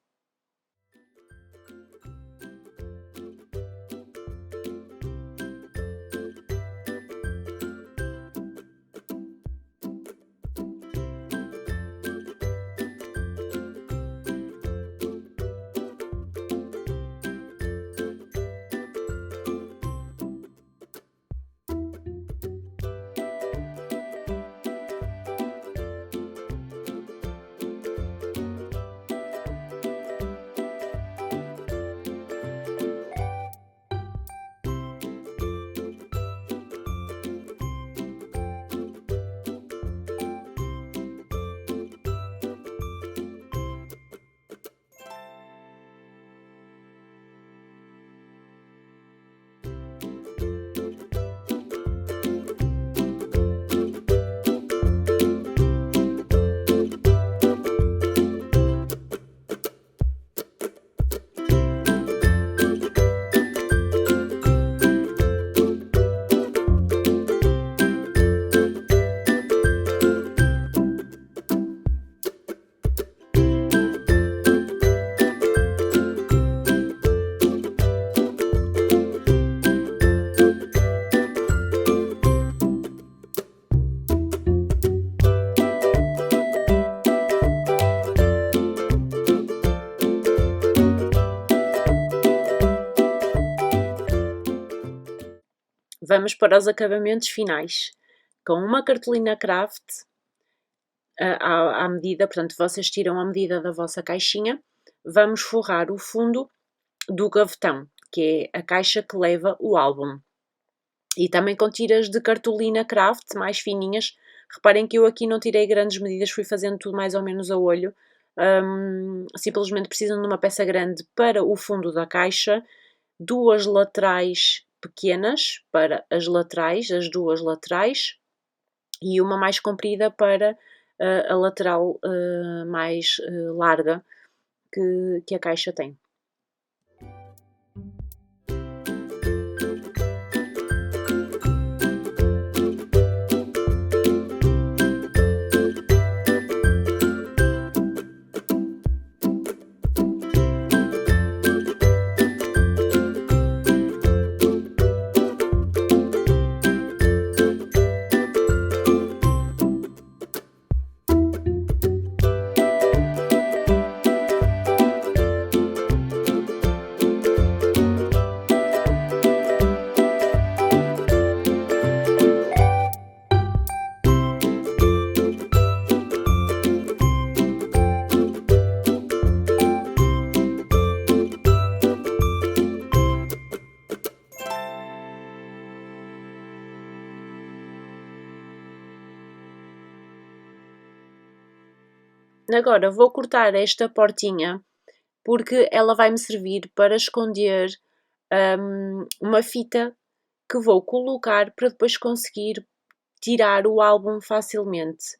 Speaker 1: Vamos para os acabamentos finais. Com uma cartolina craft à medida, portanto vocês tiram a medida da vossa caixinha, vamos forrar o fundo do gavetão, que é a caixa que leva o álbum. E também com tiras de cartolina craft mais fininhas. Reparem que eu aqui não tirei grandes medidas, fui fazendo tudo mais ou menos a olho. Simplesmente precisam de uma peça grande para o fundo da caixa, duas laterais pequenas para as laterais, as duas laterais, e uma mais comprida para a lateral mais larga que a caixa tem. Agora vou cortar esta portinha porque ela vai me servir para esconder uma fita que vou colocar para depois conseguir tirar o álbum facilmente.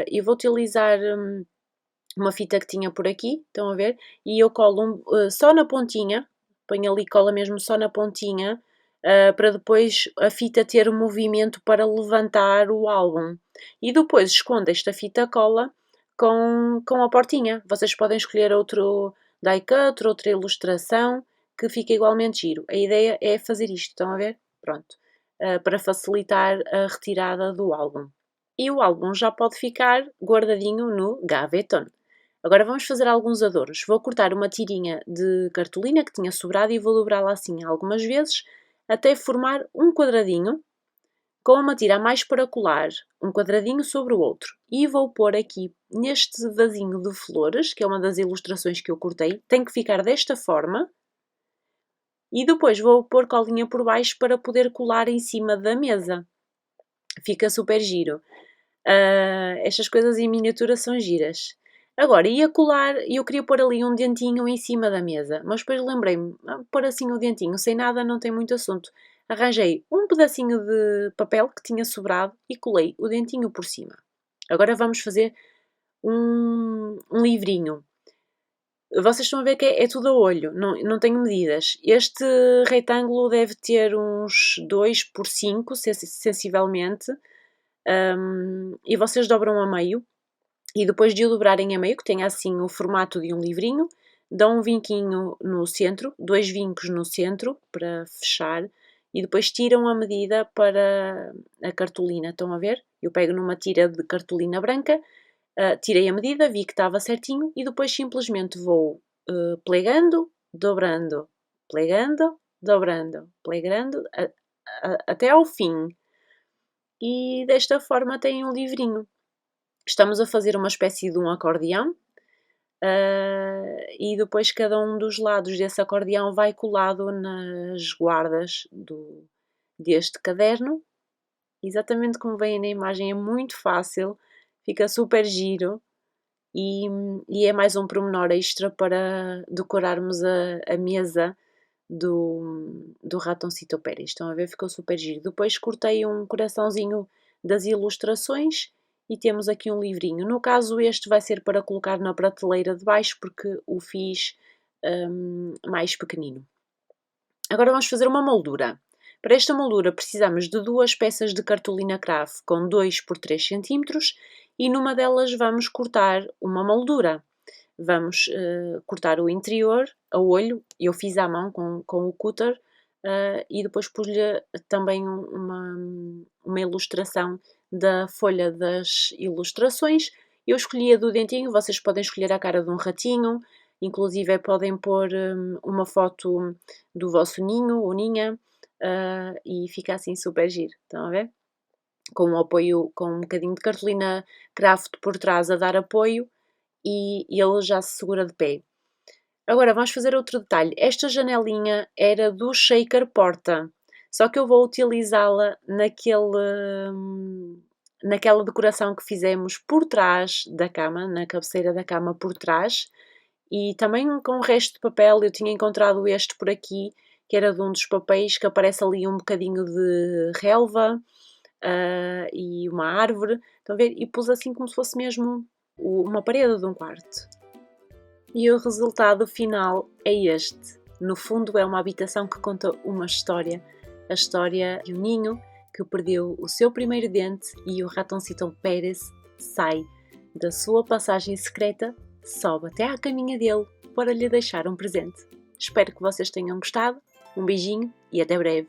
Speaker 1: E vou utilizar uma fita que tinha por aqui, estão a ver? E eu colo só na pontinha, ponho ali cola mesmo só na pontinha, para depois a fita ter o movimento para levantar o álbum. E depois escondo esta fita cola com a portinha. Vocês podem escolher outro die cut, outra ilustração, que fica igualmente giro. A ideia é fazer isto, estão a ver? Pronto. Para facilitar a retirada do álbum. E o álbum já pode ficar guardadinho no gavetão. Agora vamos fazer alguns adornos. Vou cortar uma tirinha de cartolina que tinha sobrado e vou dobrá-la assim algumas vezes até formar um quadradinho com uma tira a mais para colar um quadradinho sobre o outro. E vou pôr aqui neste vasinho de flores, que é uma das ilustrações que eu cortei, tem que ficar desta forma. E depois vou pôr colinha por baixo para poder colar em cima da mesa. Fica super giro. Estas coisas em miniatura são giras. Agora, ia colar e eu queria pôr ali um dentinho em cima da mesa, mas depois lembrei-me, pôr assim o dentinho sem nada não tem muito assunto. Arranjei um pedacinho de papel que tinha sobrado e colei o dentinho por cima. Agora vamos fazer um livrinho. Vocês estão a ver que é tudo a olho, não tenho medidas. Este retângulo deve ter uns 2 por 5, sensivelmente, e vocês dobram a meio. E depois de o dobrarem a meio, que tenha assim o formato de um livrinho, dão um vinquinho no centro, 2 vincos no centro para fechar e depois tiram a medida para a cartolina. Estão a ver? Eu pego numa tira de cartolina branca, tirei a medida, vi que estava certinho e depois simplesmente vou plegando, dobrando, plegando, dobrando, plegando até ao fim. E desta forma tem um livrinho. Estamos a fazer uma espécie de um acordeão e depois cada um dos lados desse acordeão vai colado nas guardas deste caderno. Exatamente como veem na imagem, é muito fácil, fica super giro e é mais um pormenor extra para decorarmos a mesa do Ratoncito Pérez. Estão a ver? Ficou super giro. Depois cortei um coraçãozinho das ilustrações e temos aqui um livrinho. No caso, este vai ser para colocar na prateleira de baixo porque o fiz mais pequenino. Agora vamos fazer uma moldura. Para esta moldura precisamos de 2 peças de cartolina craft com 2 por 3 cm e numa delas vamos cortar uma moldura. Vamos cortar o interior a olho, eu fiz à mão com o cutter e depois pus-lhe também uma ilustração da folha das ilustrações. Eu escolhi a do dentinho, vocês podem escolher a cara de um ratinho, inclusive podem pôr uma foto do vosso ninho ou ninha e fica assim super giro, estão a ver? Com um apoio, com um bocadinho de cartolina craft por trás a dar apoio e ele já se segura de pé. Agora vamos fazer outro detalhe. Esta janelinha era do shaker porta, só que eu vou utilizá-la naquela decoração que fizemos por trás da cama, na cabeceira da cama por trás, e também com o resto de papel. Eu tinha encontrado este por aqui, que era de um dos papéis que aparece ali um bocadinho de relva e uma árvore, estão a ver? E pus assim como se fosse mesmo uma parede de um quarto. E o resultado final é este. No fundo é uma habitação que conta uma história. A história de um ninho que perdeu o seu primeiro dente e o Ratoncito Pérez sai da sua passagem secreta, sobe até à caminha dele para lhe deixar um presente. Espero que vocês tenham gostado. Um beijinho e até breve.